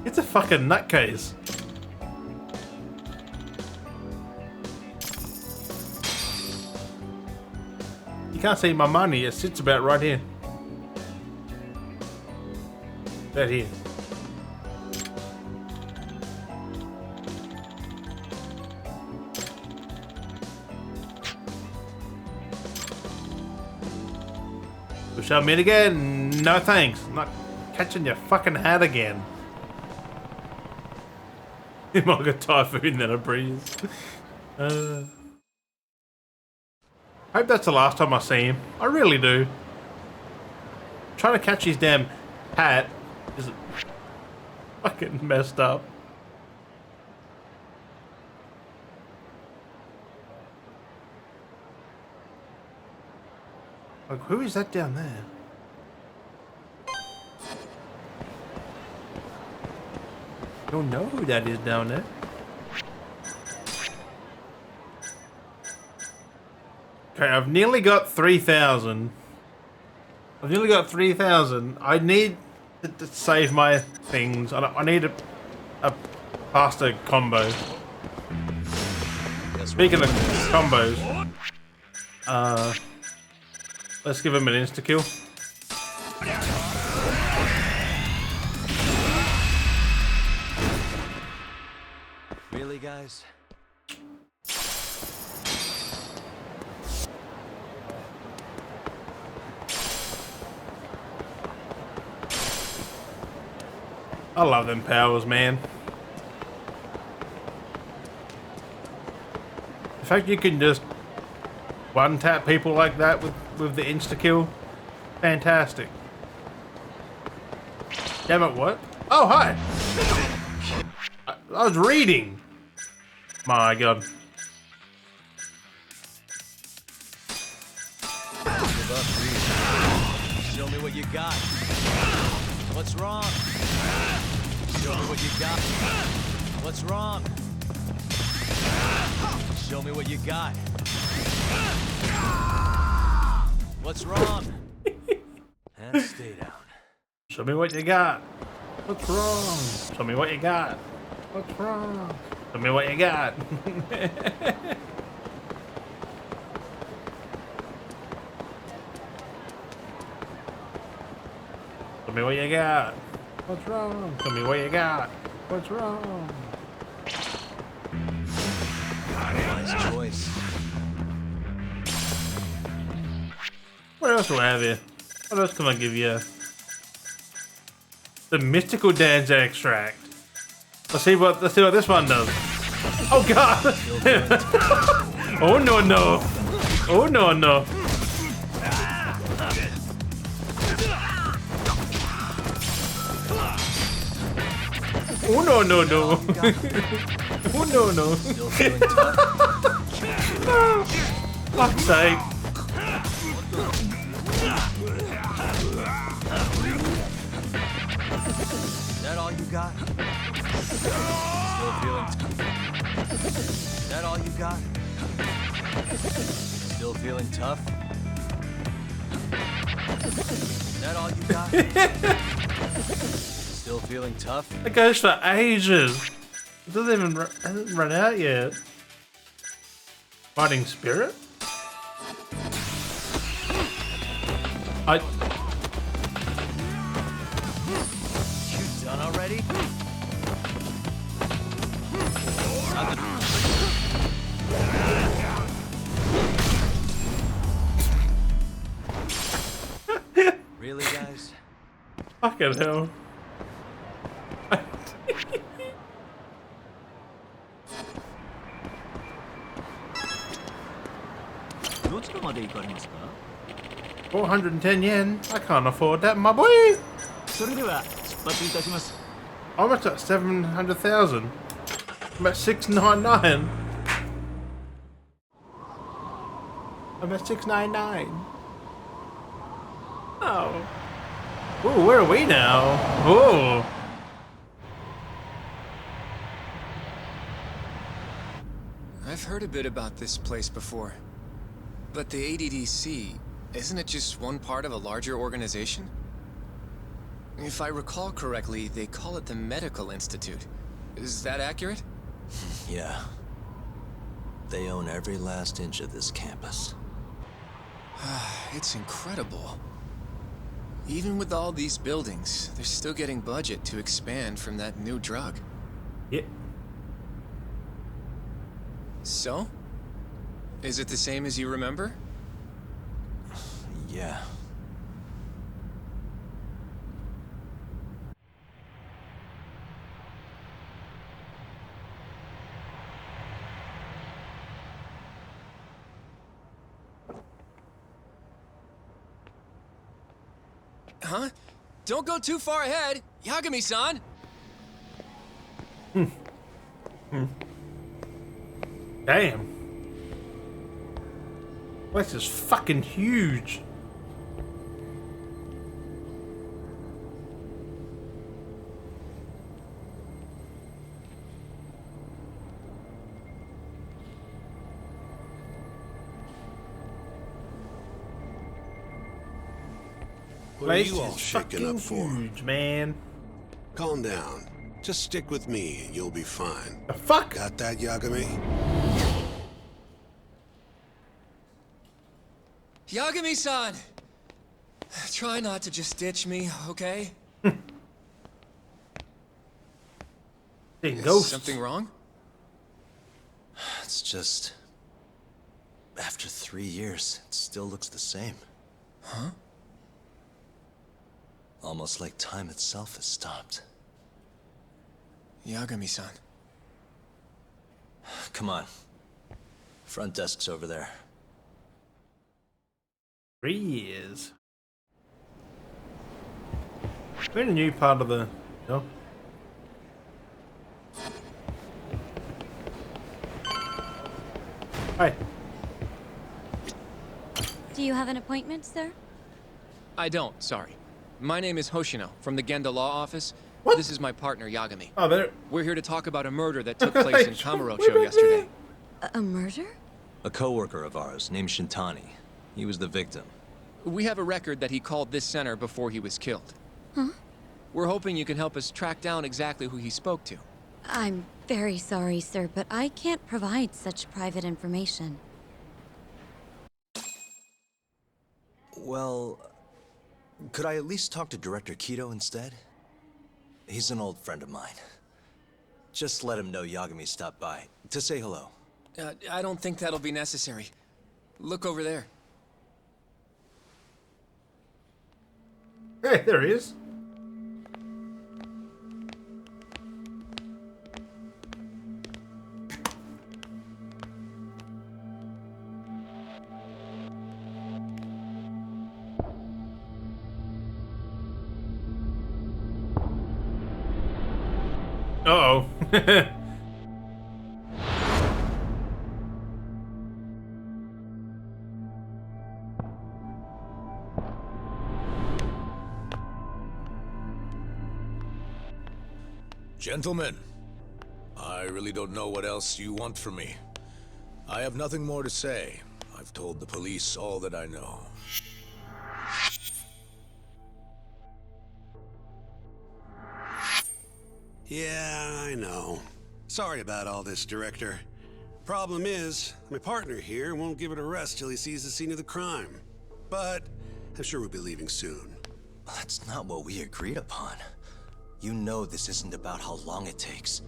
It's a fucking nutcase. You can't see my money, it sits about right here. Right here. Shall meet again? No thanks. Not catching your fucking hat again. Like a typhoon that I breeze. Hope that's the last time I see him. I really do. Trying to catch his damn hat is fucking messed up. Like, who is that down there? Don't know who that is down there. Okay, I've nearly got 3,000. I've nearly got 3,000. I need to save my things. I need a faster combo. Speaking of combos, let's give him an insta-kill.
Really, guys?
I love them powers, man. The fact you can just one-tap people like that with the insta-kill, fantastic. Damn it, what? Oh, hi! I was reading! My god.
Give up, Reed. Show me what you got. What's wrong? Show me what you got. What's wrong? Show me what you got. What's wrong? And stay down.
Show me what you got. What's wrong? Show me what you got. What's wrong? Show me what you got. Show me what you got. What's wrong? Show me what you got. What's wrong?
Nice choice.
What else do I have here? What else can I give you? The mystical dance extract. Let's see what this one does. Oh god! Oh no no! Oh no no! Oh no no no! Oh no no! Fuck's sake!
Is that all you got? Still feeling... Is that all you got? Still feeling tough? Is that all you got? Still feeling tough?
That goes for ages. It doesn't even hasn't run out yet. Fighting spirit?
You done already? Really?
Fucking hell.
どちらまで行かれますか？
410 yen. I can't afford that, my boy.
それでは出発いたします。
I'm at 700,000. I'm at 699. I'm at 699. Oh. Ooh, where are we now? Ooh.
I've heard a bit about this place before. But the ADDC, isn't it just one part of a larger organization? If I recall correctly, they call it the Medical Institute. Is that accurate?
Yeah. They own every last inch of this campus.
It's incredible. Even with all these buildings, they're still getting budget to expand from that new drug.
Yeah.
So? Is it the same as you remember?
Yeah.
Huh? Don't go too far ahead, Yagami-san!
Damn. This is fucking huge.
What are you all shaking up for?
Huge, man.
Calm down. Just stick with me and you'll be fine.
The fuck?
Got that, Yagami?
Yagami-san! Try not to just ditch me, okay?
Big
Is
ghost.
something wrong?
It's just... After 3 years, it still looks the same.
Huh?
Almost like time itself has stopped.
Yagami-san.
Come on. Front desk's over there.
3 years. We're in a new part of the... No. Hi.
Do you have an appointment, sir?
I don't, sorry. My name is Hoshino, from the Genda Law Office.
What?
This is my partner, Yagami.
Oh, there.
We're here to talk about a murder that took place in Kamurocho yesterday.
A murder?
A coworker of ours named Shintani. He was the victim.
We have a record that he called this center before he was killed.
Huh?
We're hoping you can help us track down exactly who he spoke to.
I'm very sorry, sir, but I can't provide such private information.
Well, could I at least talk to Director Kido instead? He's an old friend of mine. Just let him know Yagami stopped by, to say hello.
I don't think that'll be necessary. Look over there.
Hey, there he is. Uh-oh.
Gentlemen, I really don't know what else you want from me. I have nothing more to say. I've told the police all that I know.
Yeah, I know. Sorry about all this, Director. Problem is, my partner here won't give it a rest till he sees the scene of the crime. But I'm sure we'll be leaving soon.
That's not what we agreed upon. You know this isn't about how long it takes.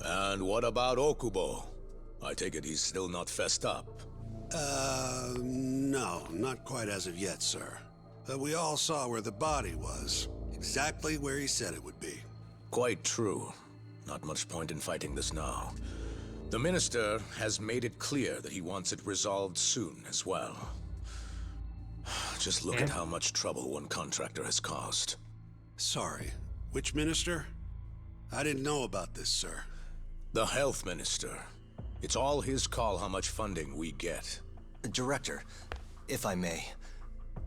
And what about Okubo? I take it he's still not fessed up.
No, not quite as of yet, sir. But we all saw where the body was. Exactly where he said it would be.
Quite true. Not much point in fighting this now. The Minister has made it clear that he wants it resolved soon as well. Just look at how much trouble one contractor has caused.
Sorry, which minister? I didn't know about this, sir.
The Health Minister. It's all his call how much funding we get.
Director, if I may,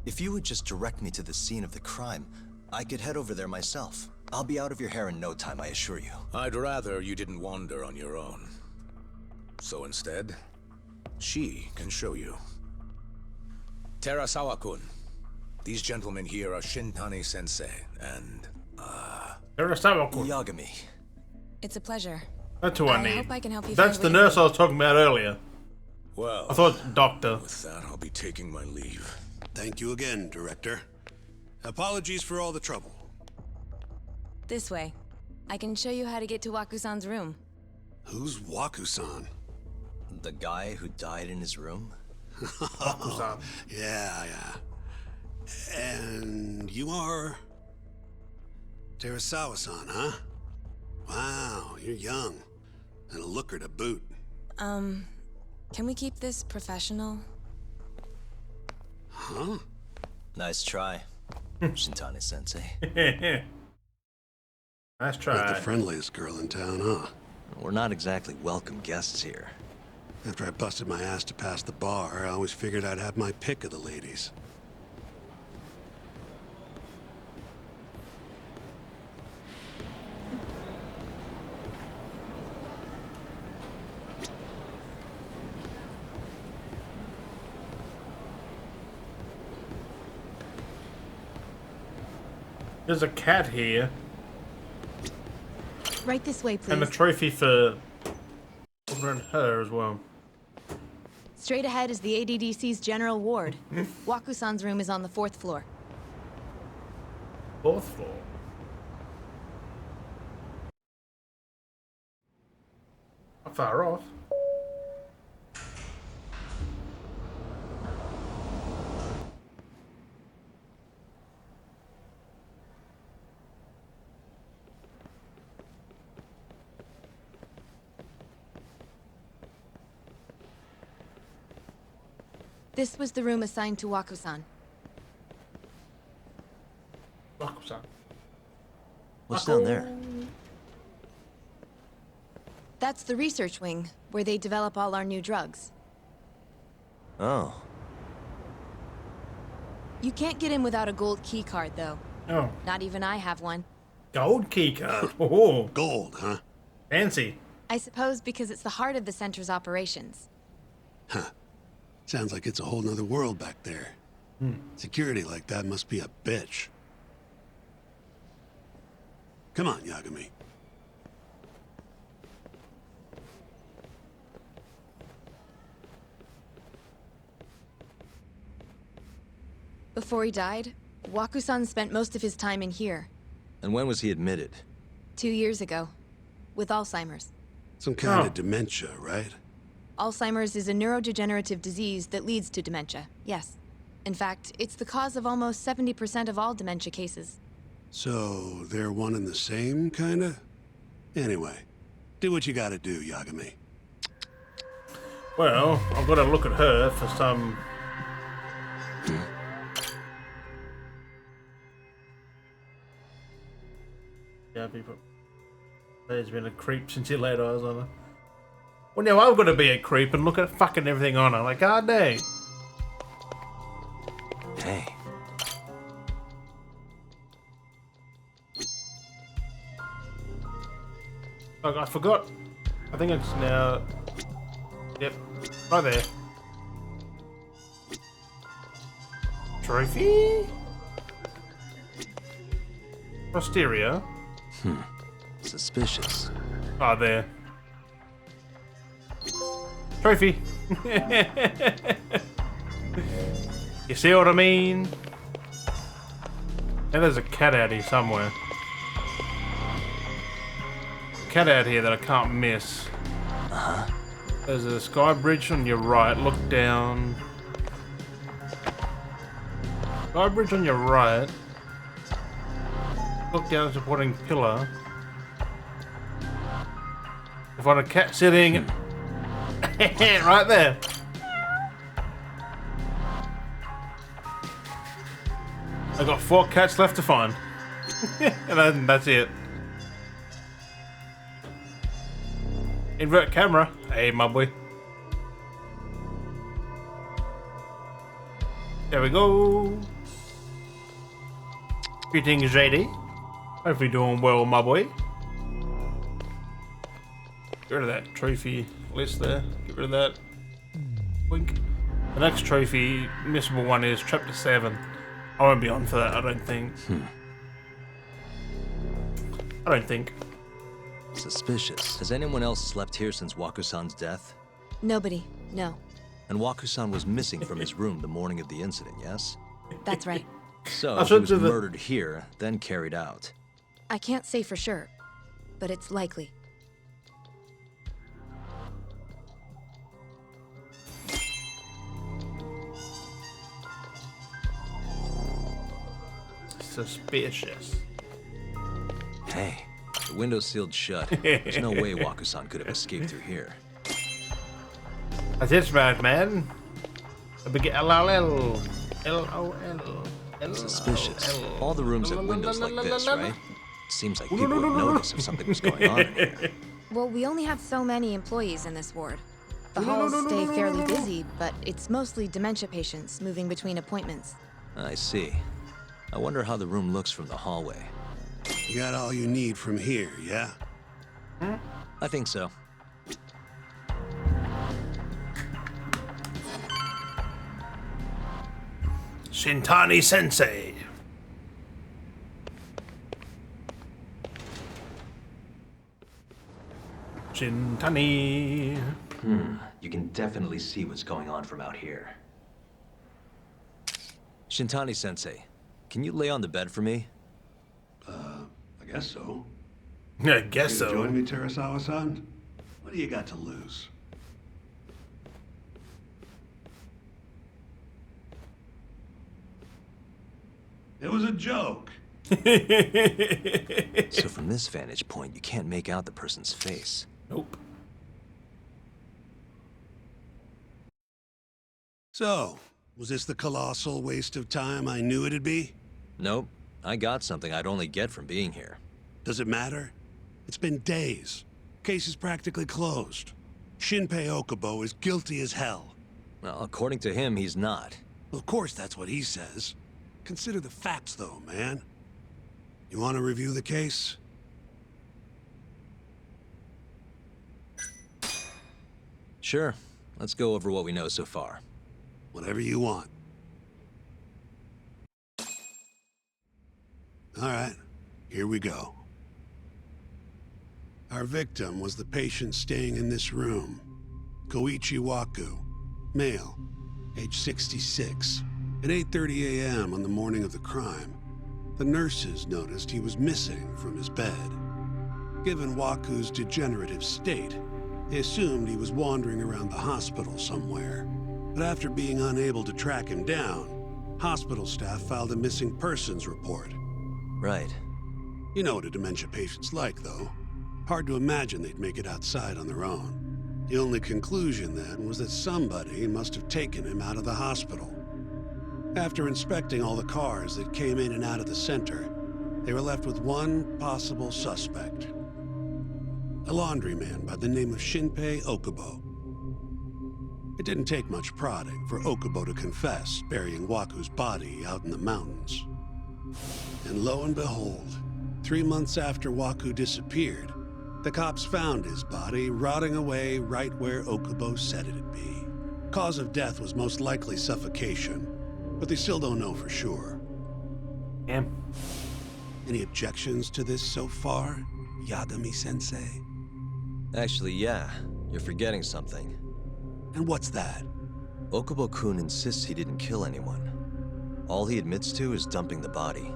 if you would just direct me to the scene of the crime, I could head over there myself. I'll be out of your hair in no time, I assure you.
I'd rather you didn't wander on your own. So instead, she can show you. Terasawa-kun. These gentlemen here are Shintani-sensei and,
Terasawa-kun.
Yagami. It's a pleasure.
That's who I need.
hope I can help you
That's
find
the
a way
nurse I was talking about earlier.
Well,
I thought doctor.
With that, I'll be taking my leave.
Thank you again, Director. Apologies for all the trouble.
This way. I can show you how to get to Waku-san's room.
Who's Waku-san?
The guy who died in his room?
Waku-san. Yeah. And you are... Terasawa-san, huh? Wow, you're young. And a looker to boot.
Can we keep this professional?
Huh?
Nice try, Shintani-sensei.
Nice try.
Not the friendliest girl in town, huh?
We're not exactly welcome guests here.
After I busted my ass to pass the bar, I always figured I'd have my pick of the ladies.
There's a cat here.
Right this way, please.
And a trophy for her as well.
Straight ahead is the ADDC's general ward. Waku-san's room is on the 4th floor.
4th floor. Not far off.
This was the room assigned to Waku-san.
Waku-san.
What's down there?
That's the research wing, where they develop all our new drugs.
Oh.
You can't get in without a gold key card, though.
Oh.
Not even I have one.
Gold key card. Oh.
Gold, huh?
Fancy.
I suppose because it's the heart of the center's operations.
Huh. Sounds like it's a whole nother world back there. Security like that must be a bitch. Come on, Yagami.
Before he died, Waku-san spent most of his time in here.
And when was he admitted?
2 years ago, with Alzheimer's.
Some kind of dementia, right?
Alzheimer's is a neurodegenerative disease that leads to dementia, yes. In fact, it's the cause of almost 70% of all dementia cases.
So, they're one and the same, kinda? Anyway, do what you gotta do, Yagami.
Well, I've got to look at her for some... Yeah, people... There's been a creep since he laid eyes on her. Well, now I've got to be a creep and look at fucking everything on her. Like, god dang.
Hey.
Oh, I forgot. I think it's now... Yep. Right there. Trophy? Posterior.
Suspicious.
Oh, there. Trophy. You see what I mean? And there's a cat out here somewhere. A cat out here that I can't miss.
Uh-huh.
There's a sky bridge on your right. Look down. Sky bridge on your right. Look down a supporting pillar. You'll find a cat sitting right there. I got 4 cats left to find. And then that's it. Invert camera. Hey, my boy. There we go. Greetings, JD. Hopefully doing well, my boy. Get rid of that trophy list there. Get rid of that. Wink. The next trophy, missable one, is Chapter 7. I won't be on for that, I don't think. I don't think.
Suspicious. Has anyone else slept here since Waku-san's death?
Nobody, no.
And Waku-san was missing from his room the morning of the incident, yes?
That's right.
So, he was murdered here, then carried out.
I can't say for sure, but it's likely.
Suspicious.
Hey, the window's sealed shut. There's no way Waku-san could have escaped through here.
That's it, smart man. A big LOL. LOL.
Suspicious. All the rooms have windows like this, right? Seems like people would notice if something was going on in here.
Well, we only have so many employees in this ward. The halls stay fairly busy, but it's mostly dementia patients moving between appointments.
I see. I wonder how the room looks from the hallway.
You got all you need from here, yeah?
I think so.
Shintani Sensei. Shintani.
You can definitely see what's going on from out here. Shintani-sensei, can you lay on the bed for me?
I guess so.
I guess so.
Join me, Terasawa-san? What do you got to lose? It was a joke.
So from this vantage point, you can't make out the person's face.
Nope.
So, was this the colossal waste of time I knew it'd be?
Nope. I got something I'd only get from being here.
Does it matter? It's been days. Case is practically closed. Shinpei Okubo is guilty as hell.
Well, according to him, he's not.
Well, of course that's what he says. Consider the facts, though, man. You want to review the case?
Sure. Let's go over what we know so far.
Whatever you want. All right, here we go. Our victim was the patient staying in this room. Koichi Waku, male, age 66. At 8:30 a.m. on the morning of the crime, the nurses noticed he was missing from his bed. Given Waku's degenerative state, they assumed he was wandering around the hospital somewhere. But after being unable to track him down, hospital staff filed a missing persons report.
Right.
You know what a dementia patient's like, though. Hard to imagine they'd make it outside on their own. The only conclusion then was that somebody must have taken him out of the hospital. After inspecting all the cars that came in and out of the center, they were left with one possible suspect. A laundryman by the name of Shinpei Okubo. It didn't take much prodding for Okubo to confess burying Waku's body out in the mountains. And lo and behold, 3 months after Waku disappeared, the cops found his body rotting away right where Okubo said it'd be. Cause of death was most likely suffocation, but they still don't know for sure.
Damn.
Any objections to this so far, Yagami-sensei?
Actually, yeah. You're forgetting something.
And what's that?
Okubo-kun insists he didn't kill anyone. All he admits to is dumping the body.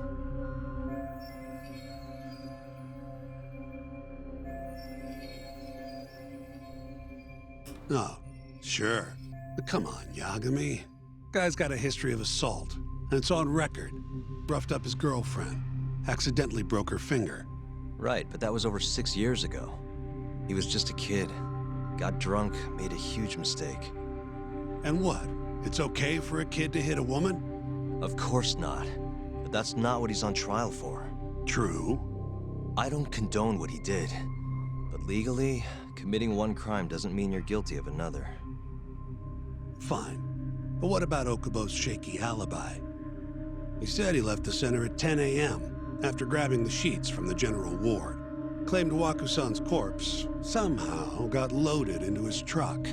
Oh, sure. But come on, Yagami. Guy's got a history of assault, and it's on record. Roughed up his girlfriend. Accidentally broke her finger.
Right, but that was over 6 years ago. He was just a kid. Got drunk, made a huge mistake.
And what? It's okay for a kid to hit a woman?
Of course not. But that's not what he's on trial for.
True.
I don't condone what he did. But legally, committing one crime doesn't mean you're guilty of another.
Fine. But what about Okubo's shaky alibi? He said he left the center at 10 a.m. after grabbing the sheets from the general ward. Claimed Wakusan's corpse somehow got loaded into his truck.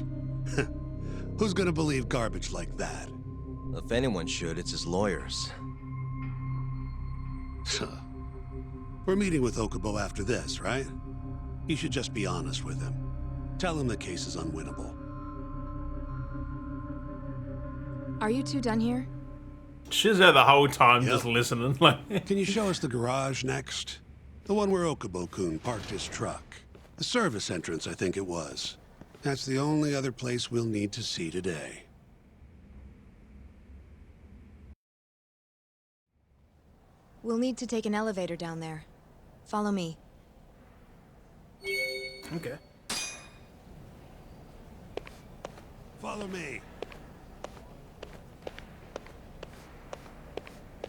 Who's gonna believe garbage like that?
If anyone should, it's his lawyers.
We're meeting with Okubo after this, right? You should just be honest with him. Tell him the case is unwinnable.
Are you two done here?
She's there the whole time just listening.
Can you show us the garage next? The one where Okubo-kun parked his truck. The service entrance, I think it was. That's the only other place we'll need to see today.
We'll need to take an elevator down there. Follow me.
Okay.
Follow me.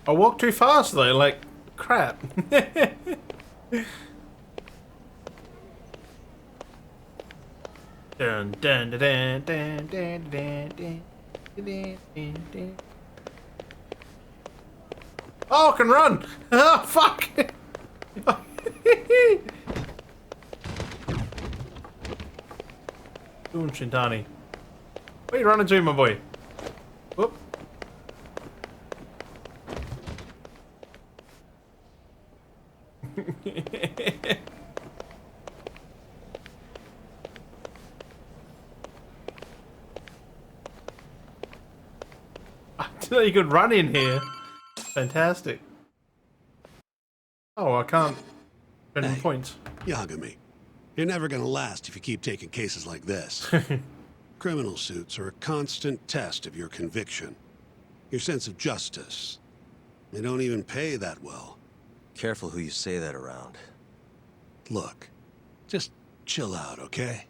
I walked too fast though, like crap. Dun dun dun dun dun dun dun dun dun. Oh, I can run! Oh, fuck! Doing Shintani. Where are you running to, my boy? Whoop. I didn't know you could run in here. Fantastic. Oh, I can't spend any points.
Yagami, you're never gonna last if you keep taking cases like this. Criminal suits are a constant test of your conviction, your sense of justice. They don't even pay that well.
Careful who you say that around.
Look, just chill out, okay?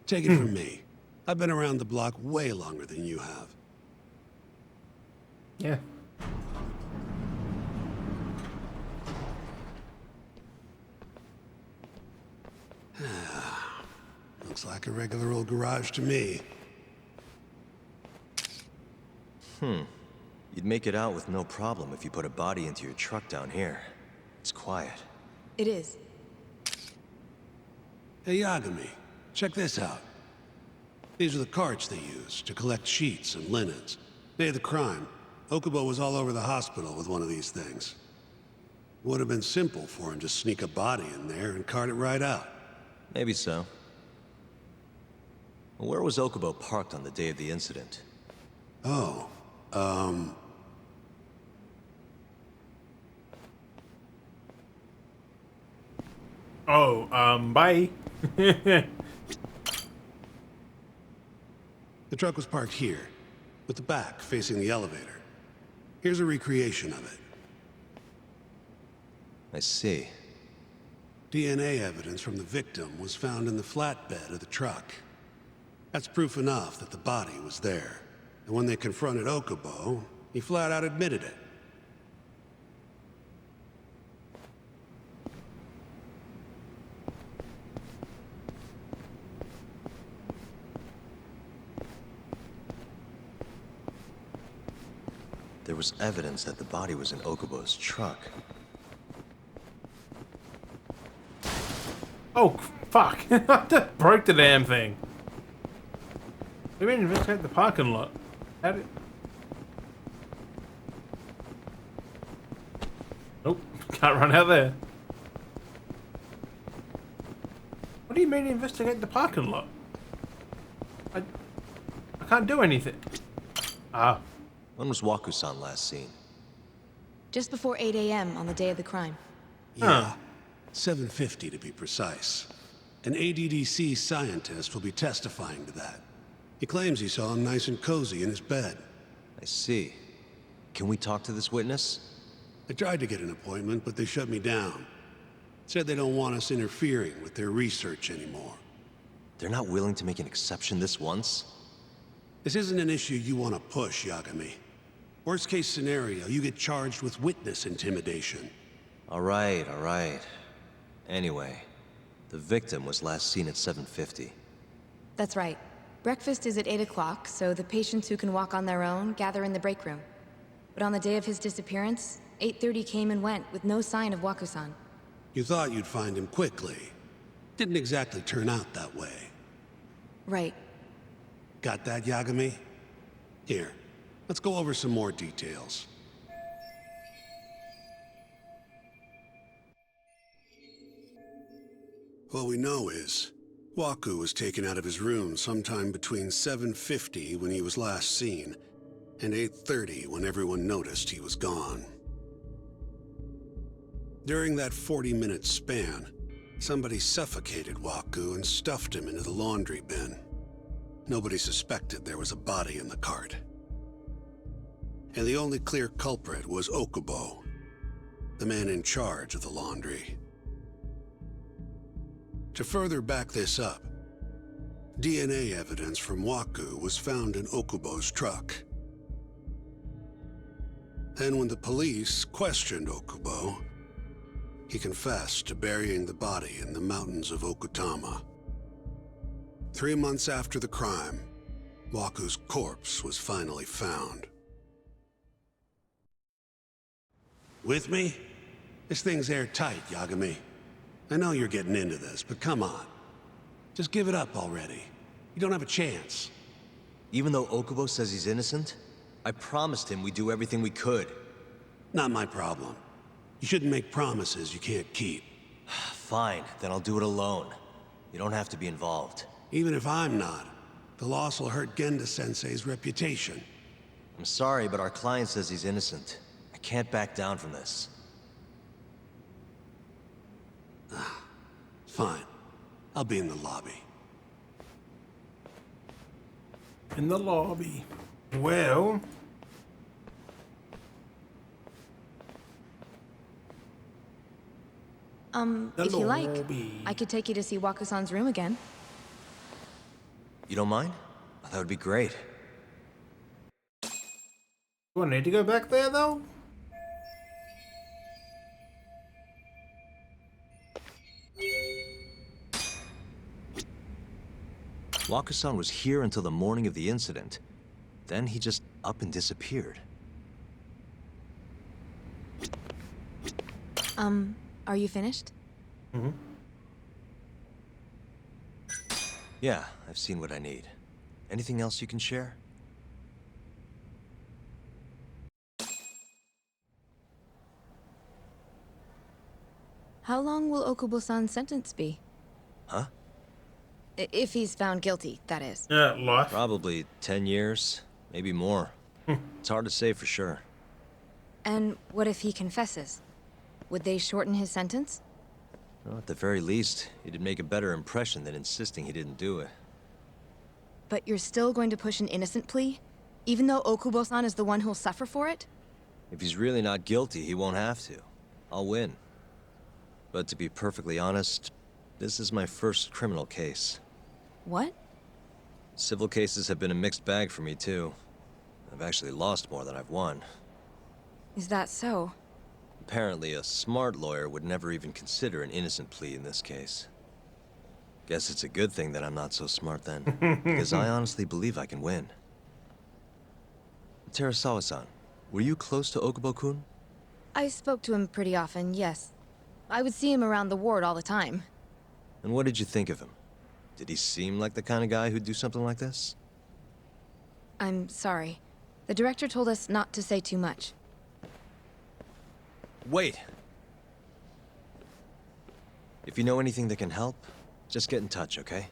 Take it from me. I've been around the block way longer than you have.
Yeah.
Looks like a regular old garage to me.
You'd make it out with no problem if you put a body into your truck down here. It's quiet.
It is.
Hey, Yagami, check this out. These are the carts they use to collect sheets and linens. Day of the crime, Okubo was all over the hospital with one of these things. Would have been simple for him to sneak a body in there and cart it right out.
Maybe so. Where was Okubo parked on the day of the incident?
Oh,
Bye.
The truck was parked here, with the back facing the elevator. Here's a recreation of it.
I see.
DNA evidence from the victim was found in the flatbed of the truck. That's proof enough that the body was there. And when they confronted Okubo, he flat out admitted it.
There was evidence that the body was in Okubo's truck.
Oh, fuck. I just broke the damn thing. We mean investigate the parking lot. How did... Nope, can't run out there. What do you mean investigate the parking lot? I can't do anything. Ah.
When was Waku-san last seen?
Just before 8 a.m. on the day of the crime.
Yeah, 7:50 to be precise. An ADDC scientist will be testifying to that. He claims he saw him nice and cozy in his bed.
I see. Can we talk to this witness?
I tried to get an appointment, but they shut me down. Said they don't want us interfering with their research anymore.
They're not willing to make an exception this once?
This isn't an issue you want to push, Yagami. Worst case scenario, you get charged with witness intimidation.
All right, all right. Anyway, the victim was last seen at 7:50.
That's right. Breakfast is at 8 o'clock, so the patients who can walk on their own gather in the break room. But on the day of his disappearance, 8:30 came and went with no sign of Waku-san.
You thought you'd find him quickly. Didn't exactly turn out that way.
Right.
Got that, Yagami? Here, let's go over some more details. What we know is, Waku was taken out of his room sometime between 7:50 when he was last seen, and 8:30 when everyone noticed he was gone. During that 40-minute span, somebody suffocated Waku and stuffed him into the laundry bin. Nobody suspected there was a body in the cart. And the only clear culprit was Okubo, the man in charge of the laundry. To further back this up, DNA evidence from Waku was found in Okubo's truck. Then when the police questioned Okubo, he confessed to burying the body in the mountains of Okutama. 3 months after the crime, Waku's corpse was finally found. With me? This thing's airtight, Yagami. I know you're getting into this, but come on. Just give it up already. You don't have a chance.
Even though Okubo says he's innocent, I promised him we'd do everything we could.
Not my problem. You shouldn't make promises you can't keep.
Fine, then I'll do it alone. You don't have to be involved.
Even if I'm not, the loss will hurt Genda-sensei's reputation.
I'm sorry, but our client says he's innocent. I can't back down from this.
Fine. I'll be in the lobby.
In the lobby. Well...
If you like, I could take you to see Waku-san's room again.
You don't mind? That would be great.
Do I need to go back there, though?
Waku-san was here until the morning of the incident. Then he just up and disappeared.
Are you finished?
Mm-hmm.
Yeah, I've seen what I need. Anything else you can share?
How long will Okubo-san's sentence be?
Huh?
If he's found guilty, that is.
Yeah, life.
Probably 10 years, maybe more. It's hard to say for sure.
And what if he confesses? Would they shorten his sentence?
Well, at the very least, it'd make a better impression than insisting he didn't do it.
But you're still going to push an innocent plea? Even though Okubo-san is the one who'll suffer for it?
If he's really not guilty, he won't have to. I'll win. But to be perfectly honest, this is my first criminal case.
What?
Civil cases have been a mixed bag for me, too. I've actually lost more than I've won.
Is that so?
Apparently, a smart lawyer would never even consider an innocent plea in this case. Guess it's a good thing that I'm not so smart then, because I honestly believe I can win. Terasawa-san, were you close to Okubo-kun?
I spoke to him pretty often, yes. I would see him around the ward all the time.
And what did you think of him? Did he seem like the kind of guy who'd do something like this?
I'm sorry. The director told us not to say too much.
Wait! If you know anything that can help, just get in touch, okay?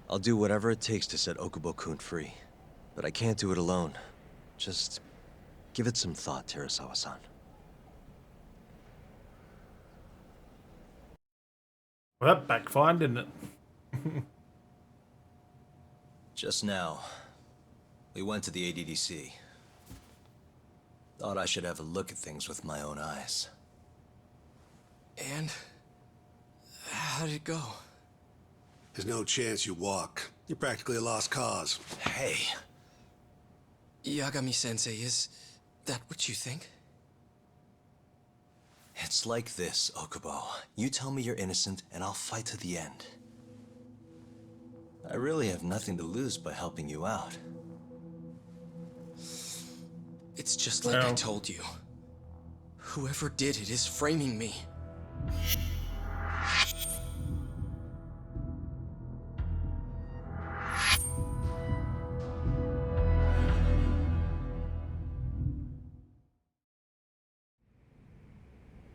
I'll do whatever it takes to set Okubo-kun free. But I can't do it alone. Just give it some thought, Terasawa-san.
Well, that backfired, didn't it?
Just now, we went to the ADDC. Thought I should have a look at things with my own eyes.
And how did it go?
There's no chance you walk. You're practically a lost cause.
Hey.
Yagami-sensei, is that what you think?
It's like this, Okubo. You tell me you're innocent, and I'll fight to the end. I really have nothing to lose by helping you out.
It's just like I told you. Whoever did it is framing me.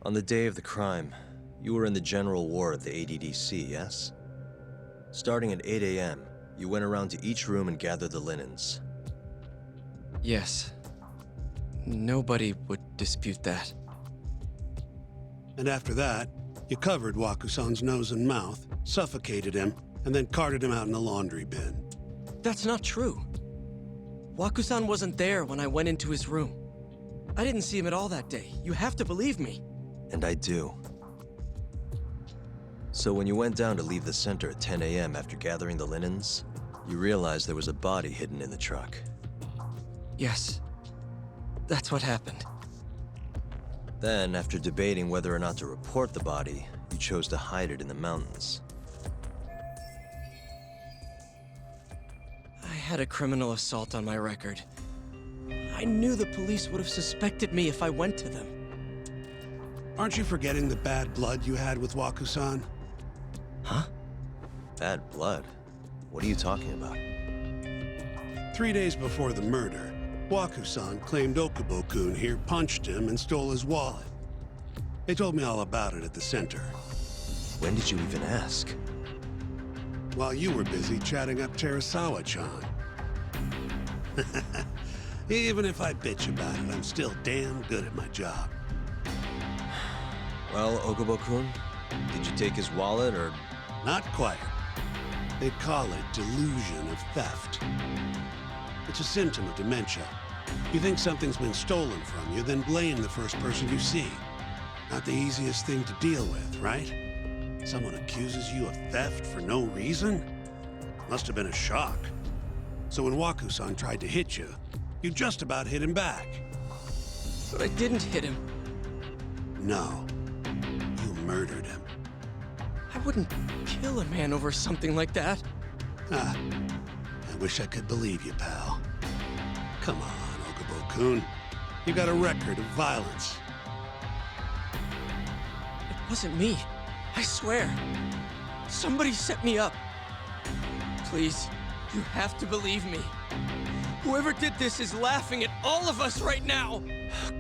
On the day of the crime, you were in the general ward at the ADDC, yes? Starting at 8 a.m., you went around to each room and gathered the linens.
Yes. Nobody would dispute that.
And after that, you covered Wakusan's nose and mouth, suffocated him, and then carted him out in a laundry bin.
That's not true. Wakusan wasn't there when I went into his room. I didn't see him at all that day. You have to believe me.
And I do. So when you went down to leave the center at 10 a.m. after gathering the linens, you realized there was a body hidden in the truck.
Yes. That's what happened.
Then, after debating whether or not to report the body, you chose to hide it in the mountains.
I had a criminal assault on my record. I knew the police would have suspected me if I went to them.
Aren't you forgetting the bad blood you had with Wakusan?
Huh?
Bad blood? What are you talking about?
3 days before the murder, Wakusan claimed Okubo-kun here punched him and stole his wallet. They told me all about it at the center.
When did you even ask?
While you were busy chatting up Terasawa-chan. Even if I bitch about it, I'm still damn good at my job.
Well, Okubo-kun, did you take his wallet, or...?
Not quite. They call it delusion of theft. It's a symptom of dementia. You think something's been stolen from you, then blame the first person you see. Not the easiest thing to deal with, right? Someone accuses you of theft for no reason? Must have been a shock. So when Wakusan tried to hit you, you just about hit him back.
But I didn't hit him.
No. You murdered him.
I wouldn't kill a man over something like that.
Ah, I wish I could believe you, pal. Come on, Okubo-kun. You got a record of violence.
It wasn't me. I swear. Somebody set me up. Please, you have to believe me. Whoever did this is laughing at all of us right now.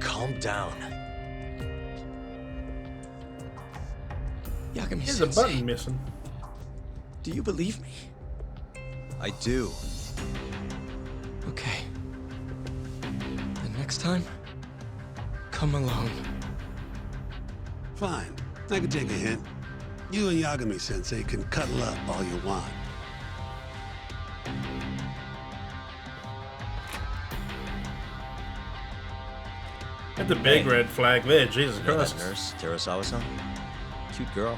Calm down.
Yagami-sensei.
There's a button missing.
Do you believe me?
I do.
Okay. Then next time, come alone.
Fine. I can take a hint. You and Yagami-sensei can cuddle up all you want.
That's a big red flag there, Jesus
You know
Christ.
that nurse, Terasawa-san? Cute girl.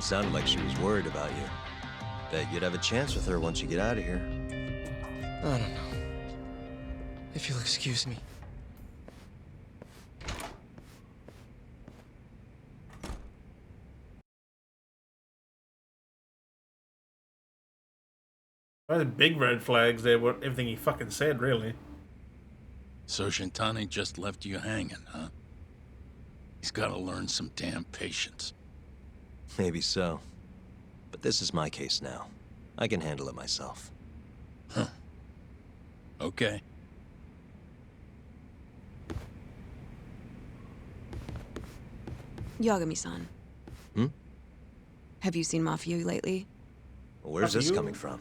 Sounded like she was worried about you. Bet you'd have a chance with her once you get out of here.
I don't know. If you'll excuse me.
Why the big red flags there? What everything he fucking said, really.
So Shintani just left you hanging, huh? He's got to learn some damn patience.
Maybe so. But this is my case now. I can handle it myself.
Huh. Okay.
Yagami-san.
Hmm?
Have you seen Mafia lately?
Where's this coming from?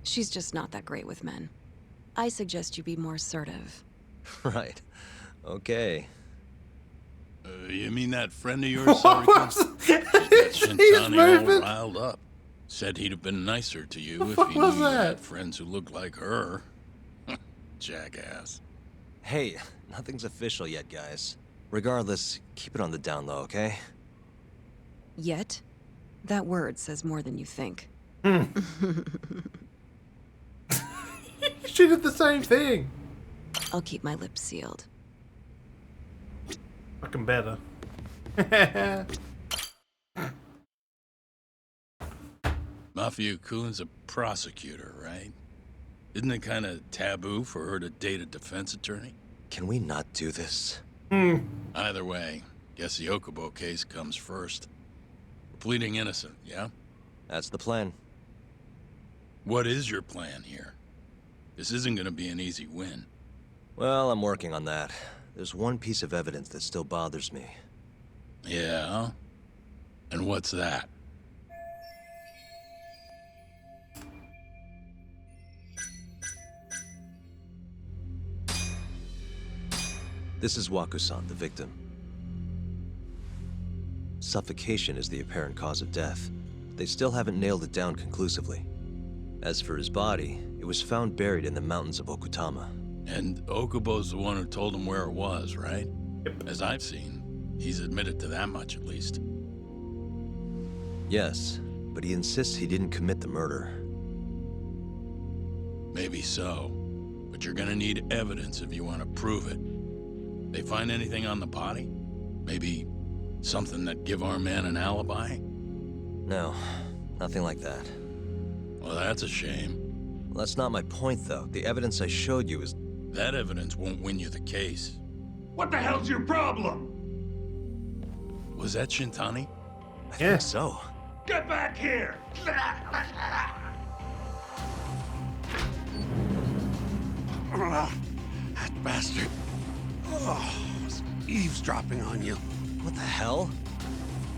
She's just not that great with men. I suggest you be more assertive.
Right. Okay.
You mean that friend of yours, Sarika? She got Shintani all riled up. Said he'd have been nicer to you
The
if
fuck
he
was
knew you
that?
had friends who looked like her. Jackass.
Hey, nothing's official yet, guys. Regardless, keep it on the down low, okay?
Yet? That word says more than you think.
She did the same thing.
I'll keep my lips sealed.
Fucking better.
Mafia Kuhn's a prosecutor, right? Isn't it kind of taboo for her to date a defense attorney?
Can we not do this?
Either way, guess the Okubo case comes first. We're pleading innocent, yeah?
That's the plan.
What is your plan here? This isn't gonna be an easy win.
Well, I'm working on that. There's one piece of evidence that still bothers me.
Yeah? And what's that?
This is Waku-san, the victim. Suffocation is the apparent cause of death. They still haven't nailed it down conclusively. As for his body, it was found buried in the mountains of Okutama.
And Okubo's the one who told him where it was, right? As I've seen, he's admitted to that much at least.
Yes, but he insists he didn't commit the murder.
Maybe so, but you're gonna need evidence if you want to prove it. They find anything on the body? Maybe something that give our man an alibi?
No, nothing like that.
Well, that's a shame.
Well, that's not my point, though. The evidence I showed you is...
That evidence won't win you the case.
What the hell's your problem?
Was that Shintani?
I think so.
Get back here!
That bastard. Oh, was eavesdropping on you.
What the hell?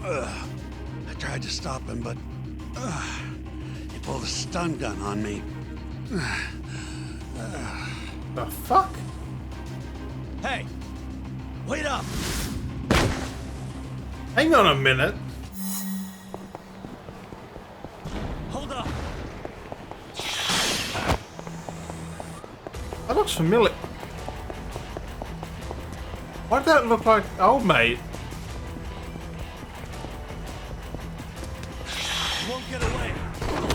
I tried to stop him, but he pulled a stun gun on me.
The fuck?
Hey! Wait up!
Hang on a minute.
Hold up!
That looks familiar. Why did that look like old mate?
You won't get away!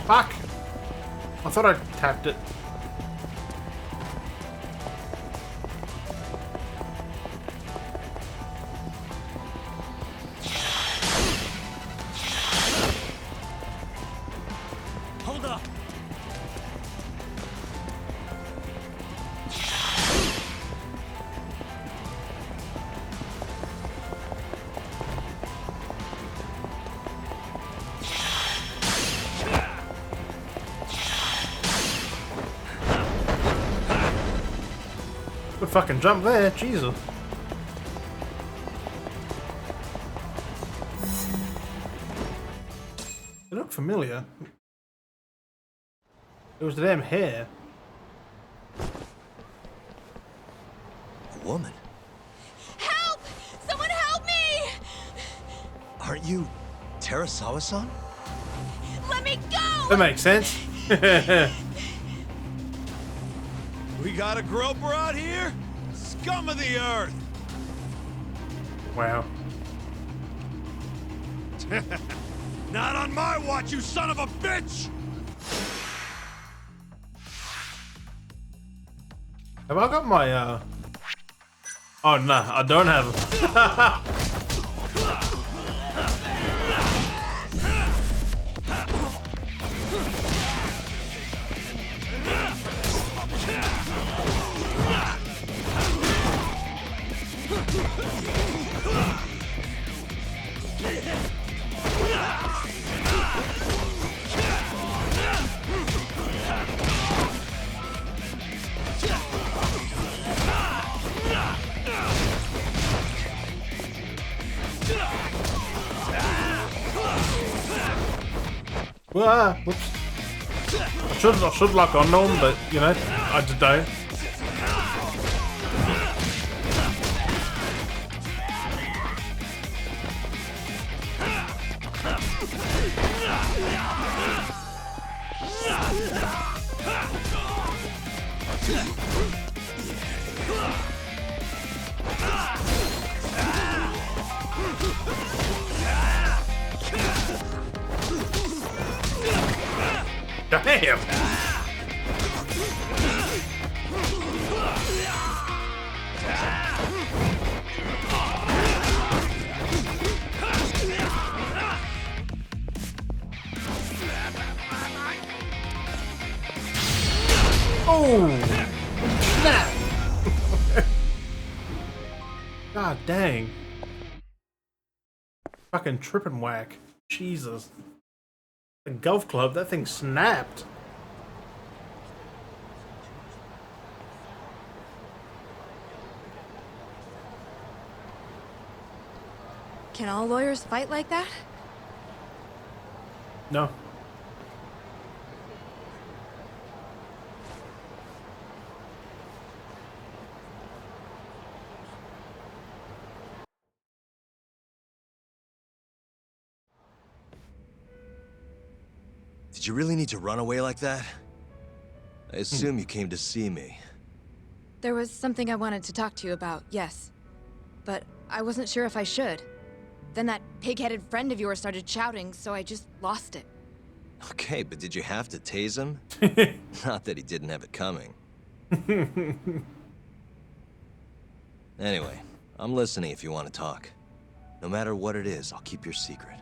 Fuck! I thought I tapped it.
Hold up!
Good fucking jump there, Jesus. They look familiar. It was the damn hair.
A woman?
Help! Someone help me!
Aren't you Terasawa-san?
Let me go!
That makes sense.
We got a groper out here? Scum of the earth!
Wow.
Not on my watch, you son of a bitch!
Have I got my, Oh, no, I don't have whoops. I should lock on them, but, you know, I just don't. Damn! Oh! Snap! God dang. Fucking trip and whack. Jesus. The golf club, that thing snapped.
Can all lawyers fight like that?
No.
Did you really need to run away like that? I assume you came to see me.
There was something I wanted to talk to you about, yes. But I wasn't sure if I should. Then that pig-headed friend of yours started shouting, so I just lost it.
Okay, but did you have to tase him? Not that he didn't have it coming. Anyway, I'm listening if you want to talk. No matter what it is, I'll keep your secret.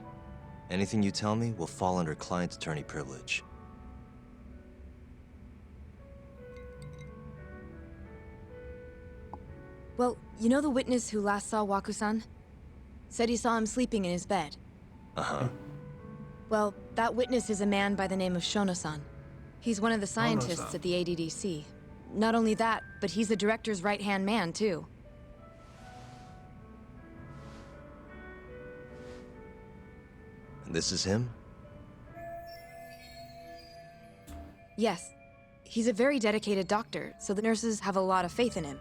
Anything you tell me will fall under client attorney privilege.
Well, you know the witness who last saw Waku-san? Said he saw him sleeping in his bed.
Uh-huh.
Well, that witness is a man by the name of Shono-san. He's one of the scientists at the ADDC. Not only that, but he's the director's right-hand man, too.
And this is him?
Yes. He's a very dedicated doctor, so the nurses have a lot of faith in him.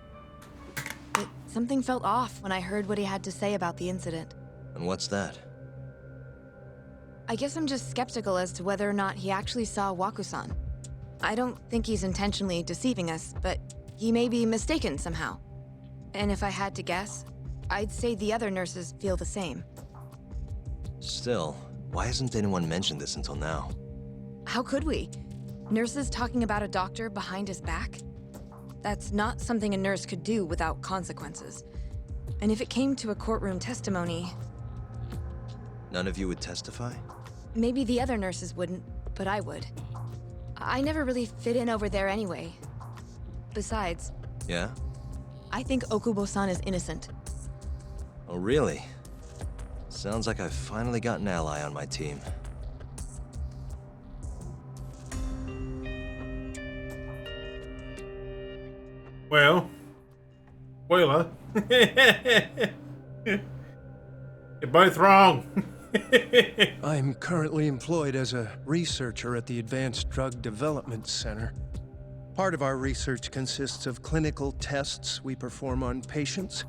But something felt off when I heard what he had to say about the incident.
And what's that?
I guess I'm just skeptical as to whether or not he actually saw Waku-san. I don't think he's intentionally deceiving us, but he may be mistaken somehow. And if I had to guess, I'd say the other nurses feel the same.
Still, why hasn't anyone mentioned this until now?
How could we? Nurses talking about a doctor behind his back? That's not something a nurse could do without consequences. And if it came to a courtroom testimony...
None of you would testify?
Maybe the other nurses wouldn't, but I would. I never really fit in over there anyway. Besides...
Yeah?
I think Okubo-san is innocent.
Oh, really? Sounds like I've finally got an ally on my team.
Well, spoiler. You're both wrong.
I'm currently employed as a researcher at the Advanced Drug Development Center. Part of our research consists of clinical tests we perform on patients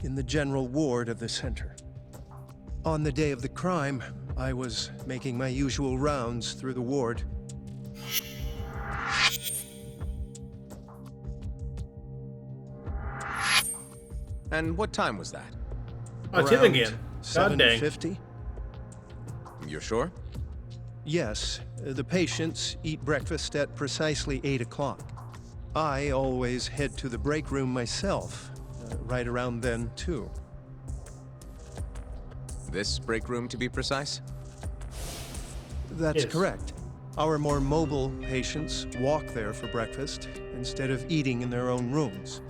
in the general ward of the center. On the day of the crime, I was making my usual rounds through the ward.
And what time was that?
Oh, it's him again. God dang.
7:50?
You're sure?
Yes. The patients eat breakfast at precisely 8 o'clock. I always head to the break room myself, right around then, too.
This break room, to be precise?
That's
Yes.
correct. Our more mobile patients walk there for breakfast instead of eating in their own rooms.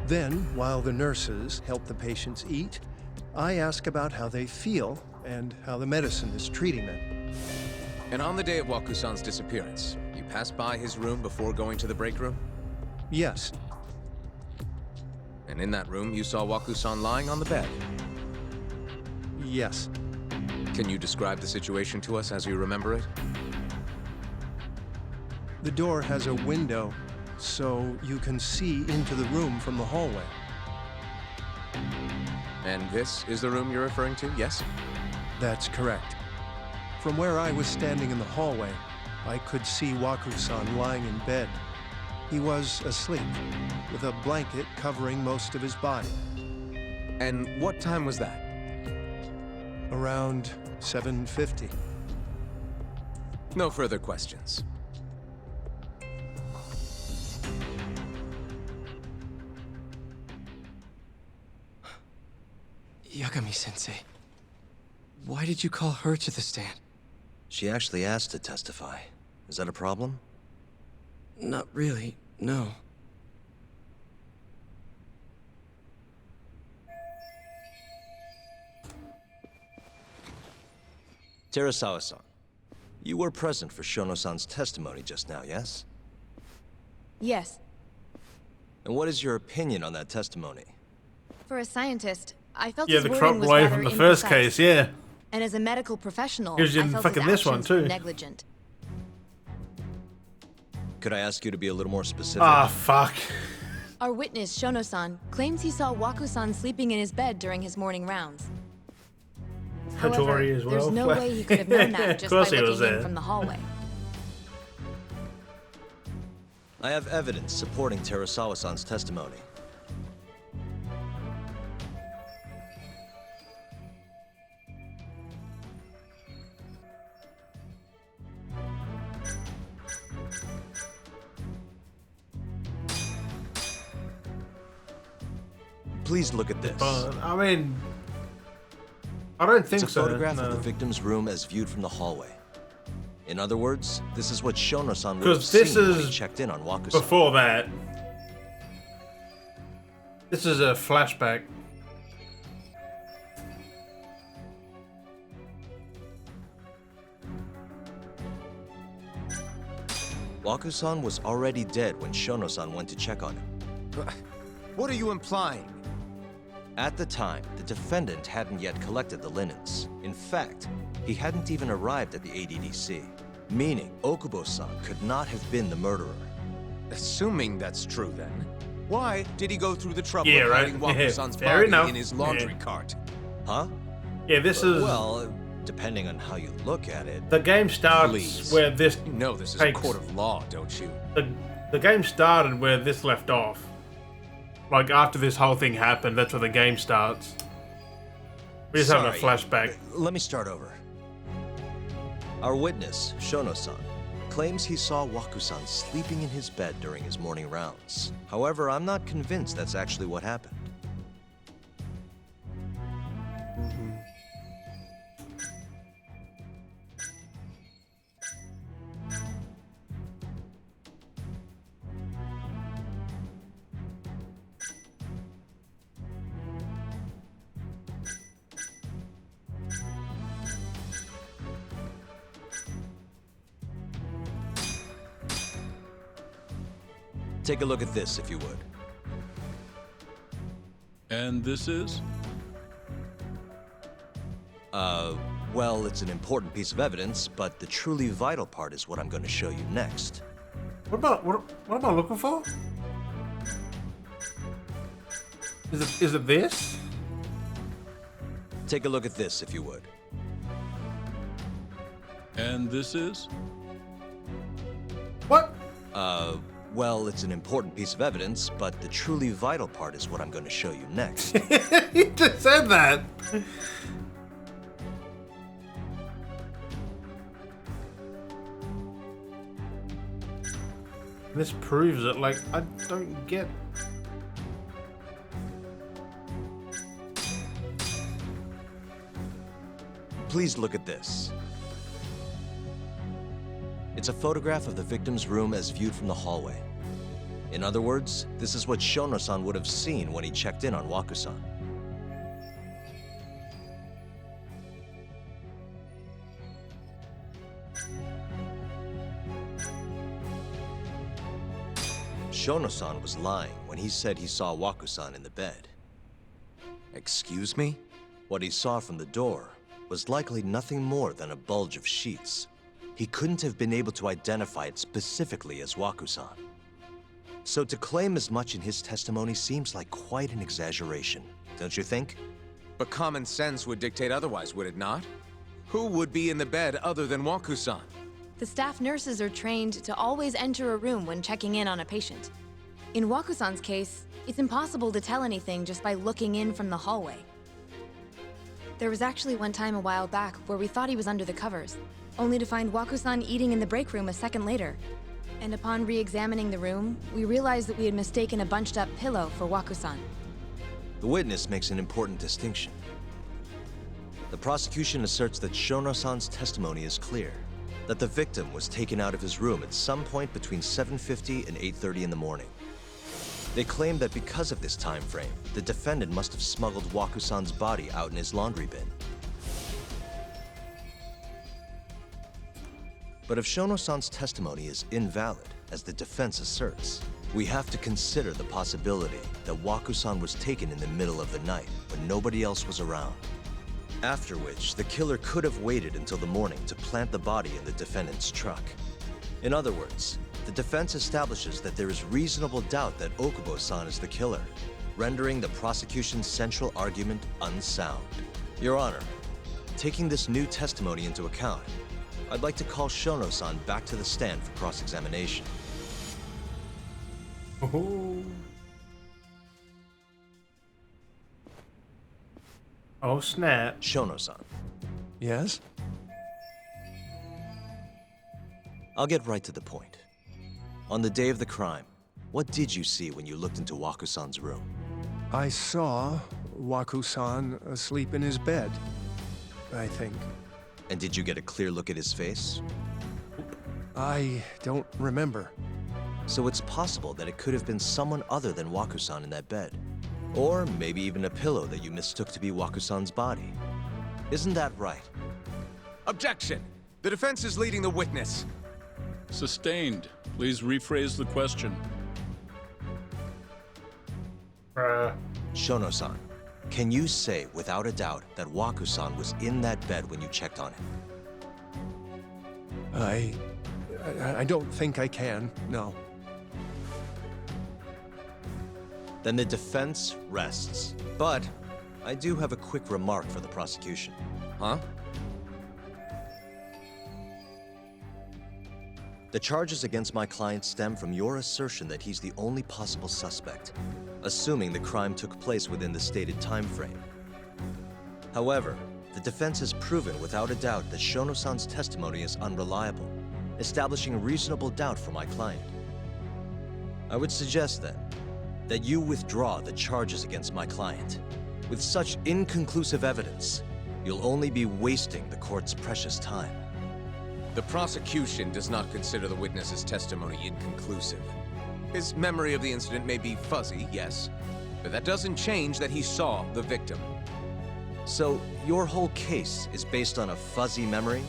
Then, while the nurses help the patients eat, I ask about how they feel and how the medicine is treating them.
And on the day of Waku-san's disappearance, you passed by his room before going to the break room?
Yes.
And in that room, you saw Waku-san lying on the bed?
Yes.
Can you describe the situation to us as you remember it?
The door has a window, so you can see into the room from the hallway.
And this is the room you're referring to, yes?
That's correct. From where I was standing in the hallway, I could see Waku-san lying in bed. He was asleep, with a blanket covering most of his body.
And what time was that?
Around 7:50.
No further questions.
Yagami-sensei. Why did you call her to the stand?
She actually asked to testify. Is that a problem?
Not really, no.
Terasawa-san, you were present for Shono-san's testimony just now, yes?
Yes.
And what is your opinion on that testimony?
For a scientist, I felt
Yeah,
his
the
wording
crop
was
away
rather
from the first
imprecise.
case, yeah.
And as a medical professional,
He was
I
in
felt his
fucking this one,
actions were
too.
negligent.
Could I ask you to be a little more specific?
Ah, fuck.
Our witness, Shono-san, claims he saw Waku-san sleeping in his bed during his morning rounds. However,
Hattori as well.
there's no way he could have known that just by
Of course he was
looking in
there.
from the hallway.
I have evidence supporting Terasawa-san's testimony. Please look at this.
I mean, I don't think
It's a
so.
photograph
No.
of the victim's room as viewed from the hallway. In other words, this is what Shono-san would have
Because this
seen when he
is
checked in on Waku-san.
before that. This is a flashback.
Waku-san was already dead when Shono-san went to check on him.
What are you implying?
At the time, the defendant hadn't yet collected the linens. In fact, he hadn't even arrived at the ADDC, meaning Okubo-san could not have been the murderer.
Assuming that's true, then, why did he go through the trouble
Yeah,
of
right.
hiding Waku-san's
Fair
body
enough.
in his laundry
Yeah.
cart?
Huh?
Yeah, this is
Well, depending on how you look at it.
the game starts
Please.
where this
You know this is
takes,
a court of law, don't you?
the game started where this left off. Like after this whole thing happened, that's where the game starts. We just having a flashback.
Let me start over. Our witness, Shono-san, claims he saw Waku-san sleeping in his bed during his morning rounds. However, I'm not convinced that's actually what happened. Take a look at this, if you would.
And this is?
Well, it's an important piece of evidence, but the truly vital part is what I'm going to show you next.
What am I looking for? Is it this?
Take a look at this, if you would.
And this is?
What?
Well, it's an important piece of evidence, but the truly vital part is what I'm going to show you next.
You just said that. This proves it. Like, I don't get.
Please look at this. It's a photograph of the victim's room as viewed from the hallway. In other words, this is what Shono-san would have seen when he checked in on Waku-san. Shono-san was lying when he said he saw Waku-san in the bed.
Excuse me?
What he saw from the door was likely nothing more than a bulge of sheets. He couldn't have been able to identify it specifically as Waku-san. So to claim as much in his testimony seems like quite an exaggeration, don't you think?
But common sense would dictate otherwise, would it not? Who would be in the bed other than Waku-san?
The staff nurses are trained to always enter a room when checking in on a patient. In Waku-san's case, it's impossible to tell anything just by looking in from the hallway. There was actually one time a while back where we thought he was under the covers, only to find Waku-san eating in the break room a second later. And upon re-examining the room, we realized that we had mistaken a bunched-up pillow for Waku-san.
The witness makes an important distinction. The prosecution asserts that Shono-san's testimony is clear, that the victim was taken out of his room at some point between 7:50 and 8:30 in the morning. They claim that because of this time frame, the defendant must have smuggled Waku-san's body out in his laundry bin. But if Shono-san's testimony is invalid, as the defense asserts, we have to consider the possibility that Waku-san was taken in the middle of the night when nobody else was around. After which, the killer could have waited until the morning to plant the body in the defendant's truck. In other words, the defense establishes that there is reasonable doubt that Okubo-san is the killer, rendering the prosecution's central argument unsound. Your Honor, taking this new testimony into account, I'd like to call Shono-san back to the stand for cross-examination.
Oh snap.
Shono-san.
Yes?
I'll get right to the point. On the day of the crime, what did you see when you looked into Waku-san's room?
I saw Waku-san asleep in his bed, I think.
And did you get a clear look at his face?
I don't remember.
So it's possible that it could have been someone other than Waku-san in that bed. Or maybe even a pillow that you mistook to be Waku-san's body. Isn't that right?
Objection! The defense is leading the witness.
Sustained. Please rephrase the question.
Shono-san, can you say without a doubt that Waku-san was in that bed when you checked on him?
I don't think I can, no.
Then the defense rests. But I do have a quick remark for the prosecution.
Huh?
The charges against my client stem from your assertion that he's the only possible suspect, assuming the crime took place within the stated time frame. However, the defense has proven without a doubt that Shono-san's testimony is unreliable, establishing reasonable doubt for my client. I would suggest then that you withdraw the charges against my client. With such inconclusive evidence, you'll only be wasting the court's precious time.
The prosecution does not consider the witness's testimony inconclusive. His memory of the incident may be fuzzy, yes, but that doesn't change that he saw the victim.
So, your whole case is based on a fuzzy memory?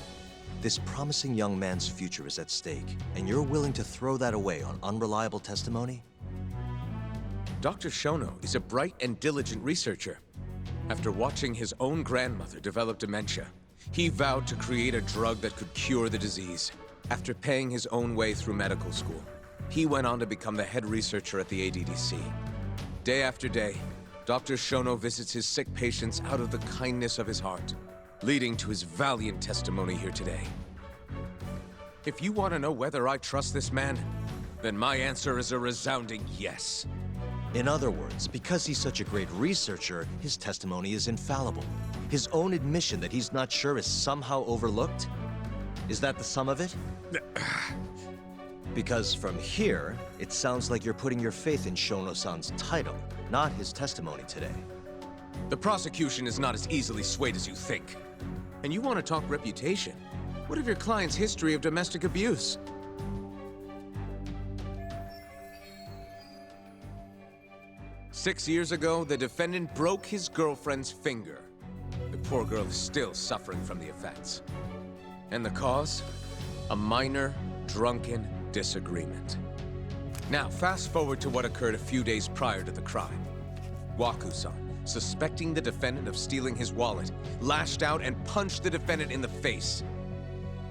This promising young man's future is at stake, and you're willing to throw that away on unreliable testimony?
Dr. Shono is a bright and diligent researcher. After watching his own grandmother develop dementia, he vowed to create a drug that could cure the disease. After paying his own way through medical school, he went on to become the head researcher at the ADDC. Day after day, Dr. Shono visits his sick patients out of the kindness of his heart, leading to his valiant testimony here today. If you want to know whether I trust this man, then my answer is a resounding yes.
In other words, because he's such a great researcher, his testimony is infallible. His own admission that he's not sure is somehow overlooked? Is that the sum of it? Because from here, it sounds like you're putting your faith in Shono-san's title, not his testimony today.
The prosecution is not as easily swayed as you think. And you want to talk reputation? What of your client's history of domestic abuse? Six years ago, the defendant broke his girlfriend's finger. The poor girl is still suffering from the effects. And the cause? A minor, drunken disagreement. Now, fast forward to what occurred a few days prior to the crime. Waku-san, suspecting the defendant of stealing his wallet, lashed out and punched the defendant in the face.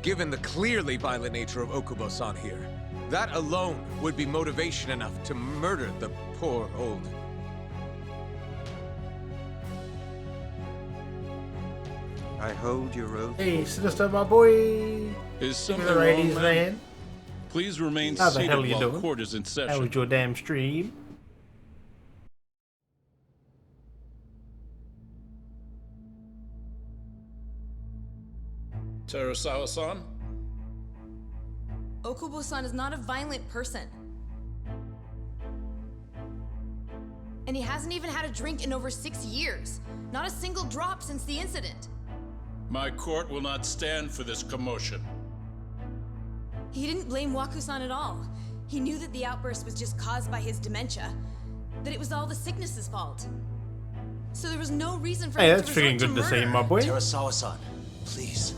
Given the clearly violent nature of Okubo-san here, that alone would be motivation enough to murder the poor old...
I hold your oath.
Hey, Sinister, my boy.
Is something
the
wrong,
ladies,
man?
man?
Please remain
How the
seated
hell are you
while
doing?
court is in session.
How was your damn stream?
Terasawa-san?
Okubo-san is not a violent person. And he hasn't even had a drink in over 6 years. Not a single drop since the incident.
My court will not stand for this commotion.
He didn't blame Waku-san at all. He knew that the outburst was just caused by his dementia, that it was all the sickness's fault. So there was no reason for
Hey,
him
that's
to resort
freaking
to
good to see,
murder.
my boy.
Terasawa-san, please.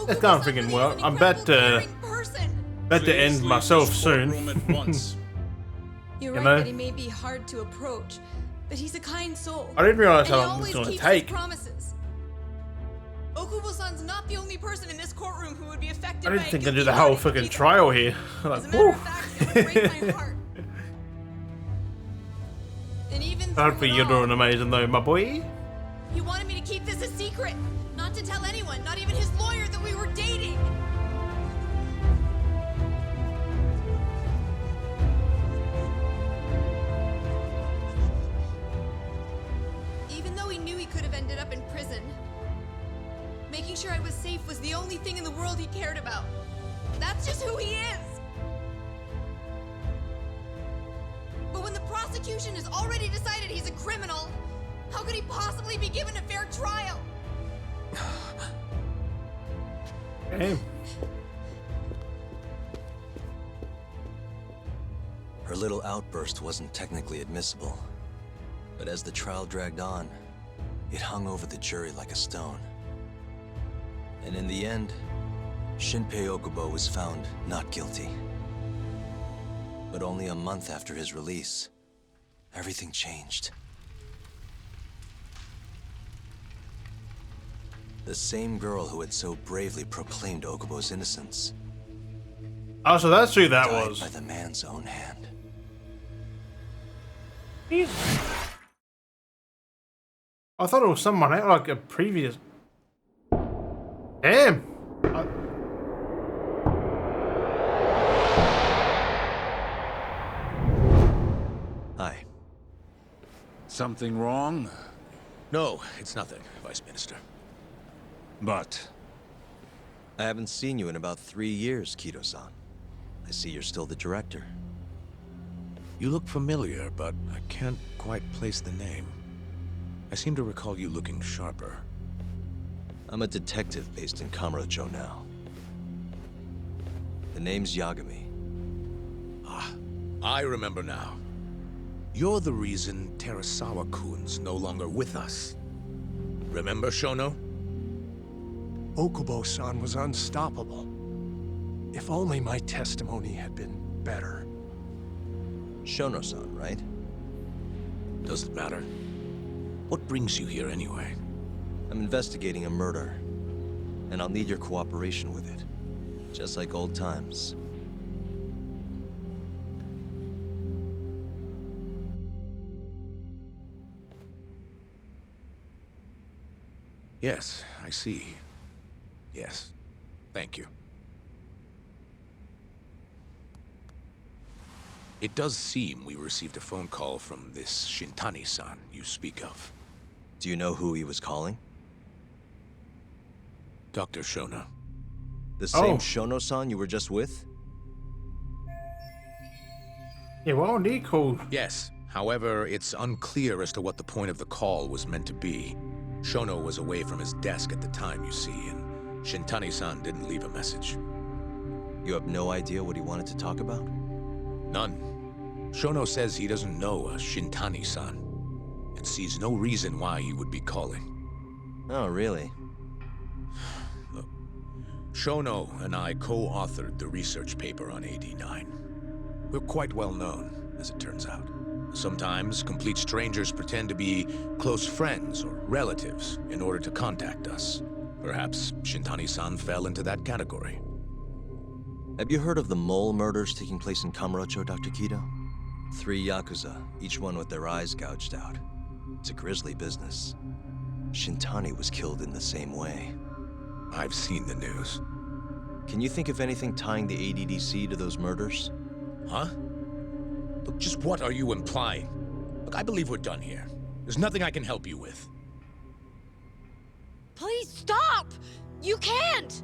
That's going freaking well. I'm about to end myself soon.
You're
You
right
know?
that he may be hard to approach, but he's a kind soul.
I didn't realize
and
how
he
long it's
always
gonna
keeps
take.
his promises. Okubo-san's not the only person in this courtroom who would be affected
I
by
didn't think
a
I'd do the
guilty
whole
verdict
fucking
either.
trial here. Like, woo.
It would break my heart. And even
Hopefully you're doing amazing though, my boy.
he wanted me to keep this a secret, not to tell anyone, not even his lawyer, that we were dating. Even though he knew he could have ended up in prison, making sure I was safe was the only thing in the world he cared about. That's just who he is. But when the prosecution has already decided he's a criminal, how could he possibly be given a fair trial?
Damn.
Her little outburst wasn't technically admissible, but as the trial dragged on, it hung over the jury like a stone. And in the end, Shinpei Okubo was found not guilty. But only a month after his release, everything changed. The same girl who had so bravely proclaimed Okubo's innocence.
Oh, so that's who that
died
was.
by the man's own hand.
I thought it was someone else, like a previous. Damn.
Hi.
Something wrong?
No, it's nothing, Vice Minister.
But
I haven't seen you in about 3 years, Kido-san. I see you're still the director.
You look familiar, but I can't quite place the name. I seem to recall you looking sharper.
I'm a detective based in Kamurocho now. The name's Yagami.
Ah, I remember now. You're the reason Terasawa-kun's no longer with us. Remember, Shono?
Okubo-san was unstoppable. If only my testimony had been better.
Shono-san, right?
Doesn't matter. What brings you here anyway?
I'm investigating a murder, and I'll need your cooperation with it. Just like old times.
Yes, I see. Yes. Thank you. It does seem we received a phone call from this Shintani-san you speak of.
Do you know who he was calling?
Dr. Shono.
The same Shono-san you were just with?
Yeah, well, he called.
Yes. However, it's unclear as to what the point of the call was meant to be. Shono was away from his desk at the time, you see, and Shintani-san didn't leave a message.
You have no idea what he wanted to talk about?
None. Shono says he doesn't know a Shintani-san, and sees no reason why he would be calling.
Oh, really?
Look, Shono and I co-authored the research paper on AD9. We're quite well known, as it turns out. Sometimes, complete strangers pretend to be close friends or relatives in order to contact us. Perhaps Shintani-san fell into that category.
Have you heard of the mole murders taking place in Kamurocho, Dr. Kido? 3 Yakuza, each one with their eyes gouged out. It's a grisly business. Shintani was killed in the same way.
I've seen the news.
Can you think of anything tying the ADDC to those murders?
Huh? Look, just what are you implying? Look, I believe we're done here. There's nothing I can help you with.
Please stop! You can't!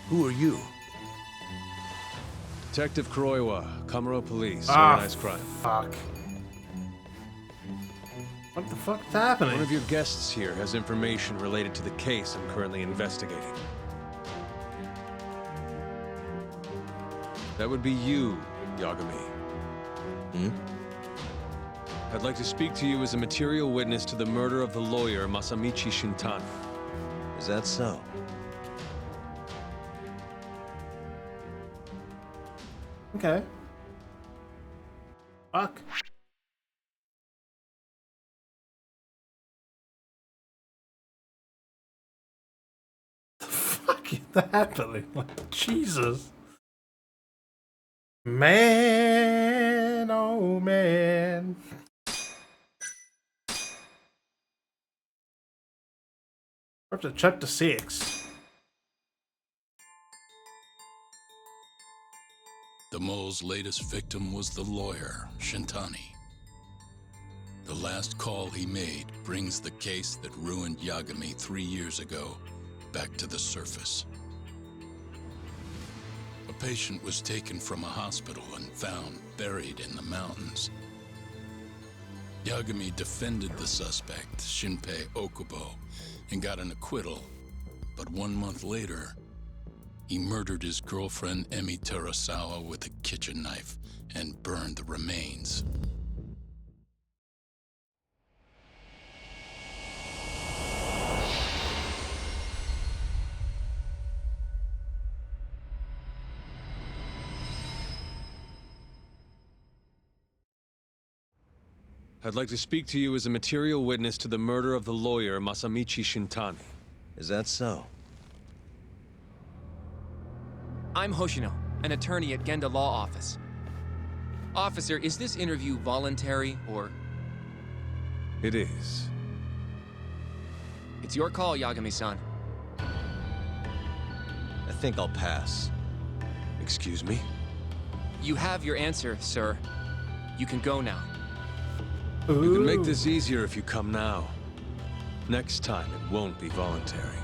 Who are you?
Detective Kuroiwa, Kamuro Police,
Ah,
organized crime.
Fuck. What the fuck is happening?
One of your guests here has information related to the case I'm currently investigating. That would be you, Yagami. I'd like to speak to you as a material witness to the murder of the lawyer Masamichi Shintani.
Is that so?
Okay. Fuck. The fuck is happening? Like, Jesus. Man, oh man. We're up to chapter 6.
The mole's latest victim was the lawyer, Shintani. The last call he made brings the case that ruined Yagami 3 years ago back to the surface. A patient was taken from a hospital and found buried in the mountains. Yagami defended the suspect, Shinpei Okubo, and got an acquittal. But 1 month later, he murdered his girlfriend Emi Terasawa with a kitchen knife and burned the remains.
I'd like to speak to you as a material witness to the murder of the lawyer Masamichi Shintani.
Is that so?
I'm Hoshino, an attorney at Genda Law Office. Officer, is this interview voluntary, or...?
It is.
It's your call, Yagami-san.
I think I'll pass.
Excuse me?
You have your answer, sir. You can go now.
You can make this easier if you come now. Next time, it won't be voluntary.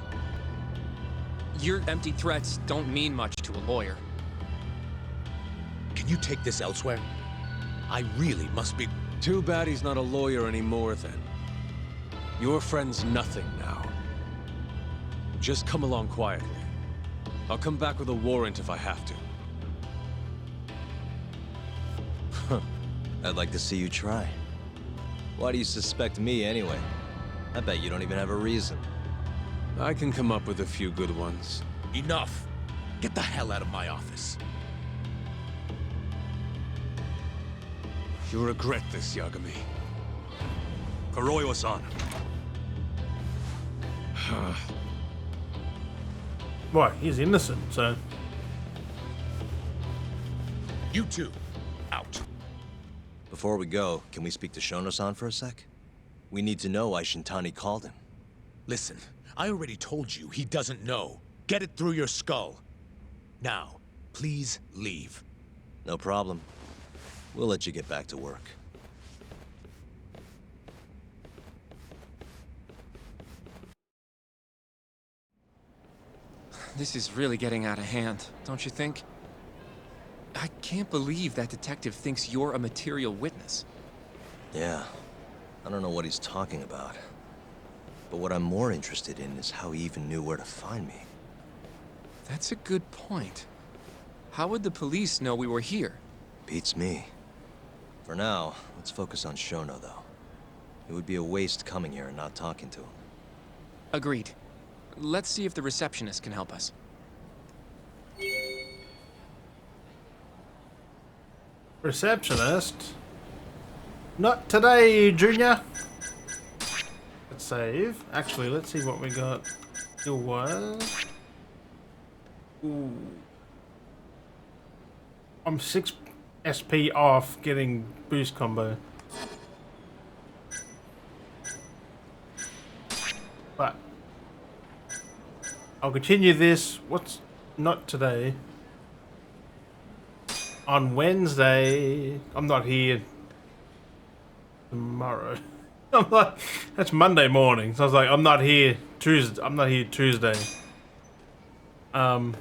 Your empty threats don't mean much to a lawyer.
Can you take this elsewhere? I really must be...
Too bad he's not a lawyer anymore, then. Your friend's nothing now. Just come along quietly. I'll come back with a warrant if I have to.
I'd like to see you try. Why do you suspect me anyway? I bet you don't even have a reason.
I can come up with a few good ones.
Enough! Get the hell out of my office.
You'll regret this, Yagami.
Kuroiwa-san.
What? He's innocent, so...
You two, out.
Before we go, can we speak to Shono-san for a sec? We need to know why Shintani called him.
Listen, I already told you he doesn't know. Get it through your skull. Now, please leave.
No problem. We'll let you get back to work.
This is really getting out of hand, don't you think? I can't believe that detective thinks you're a material witness.
Yeah. I don't know what he's talking about. But what I'm more interested in is how he even knew where to find me.
That's a good point. How would the police know we were here?
Beats me. For now, let's focus on Shono, though. It would be a waste coming here and not talking to him.
Agreed. Let's see if the receptionist can help us.
Receptionist? Not today, Junior. Let's save. Actually, let's see what we got. It was... Ooh. I'm 6 SP off getting boost combo. But I'll continue this. What's not today? On Wednesday, I'm not here tomorrow. I'm like, that's Monday morning. So I was like, I'm not here Tuesday. I'm not here Tuesday. But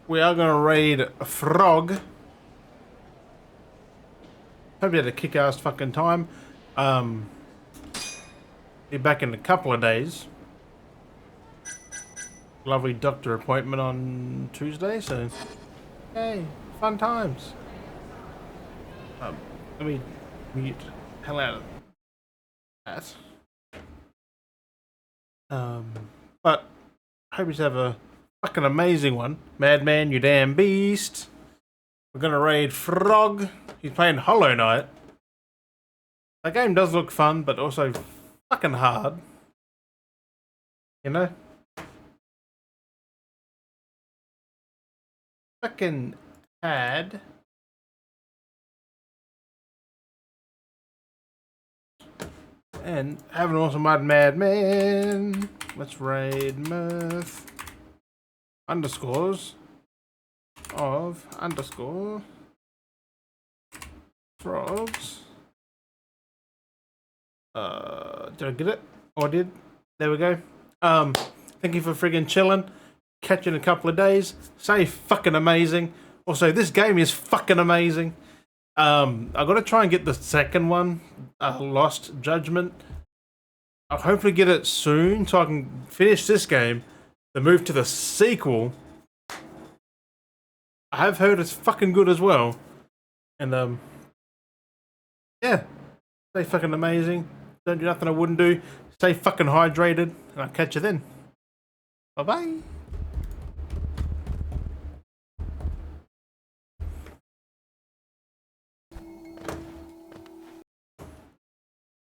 we are gonna raid a frog. hope you had a kick-ass fucking time. Be back in a couple of days. Lovely doctor appointment on Tuesday, so hey, fun times. Let me mute the hell out of that. But I hope you have a fucking amazing one. Madman, you damn beast. We're gonna raid Frog. He's playing Hollow Knight. That game does look fun, but also fucking hard. You know? Fucking had. And have an awesome madman. Let's raid Mirth. Underscores. Of underscore. Frogs. Did I get it? Oh, I did. There we go. Thank you for friggin' chilling. Catch you in a couple of days. Stay fucking amazing. Also, this game is fucking amazing. I gotta try and get the second one, Lost Judgment. I'll hopefully get it soon so I can finish this game and move to the sequel. I have heard it's fucking good as well. And yeah. Stay fucking amazing. Don't do nothing I wouldn't do. Stay fucking hydrated. And I'll catch you then. Bye bye.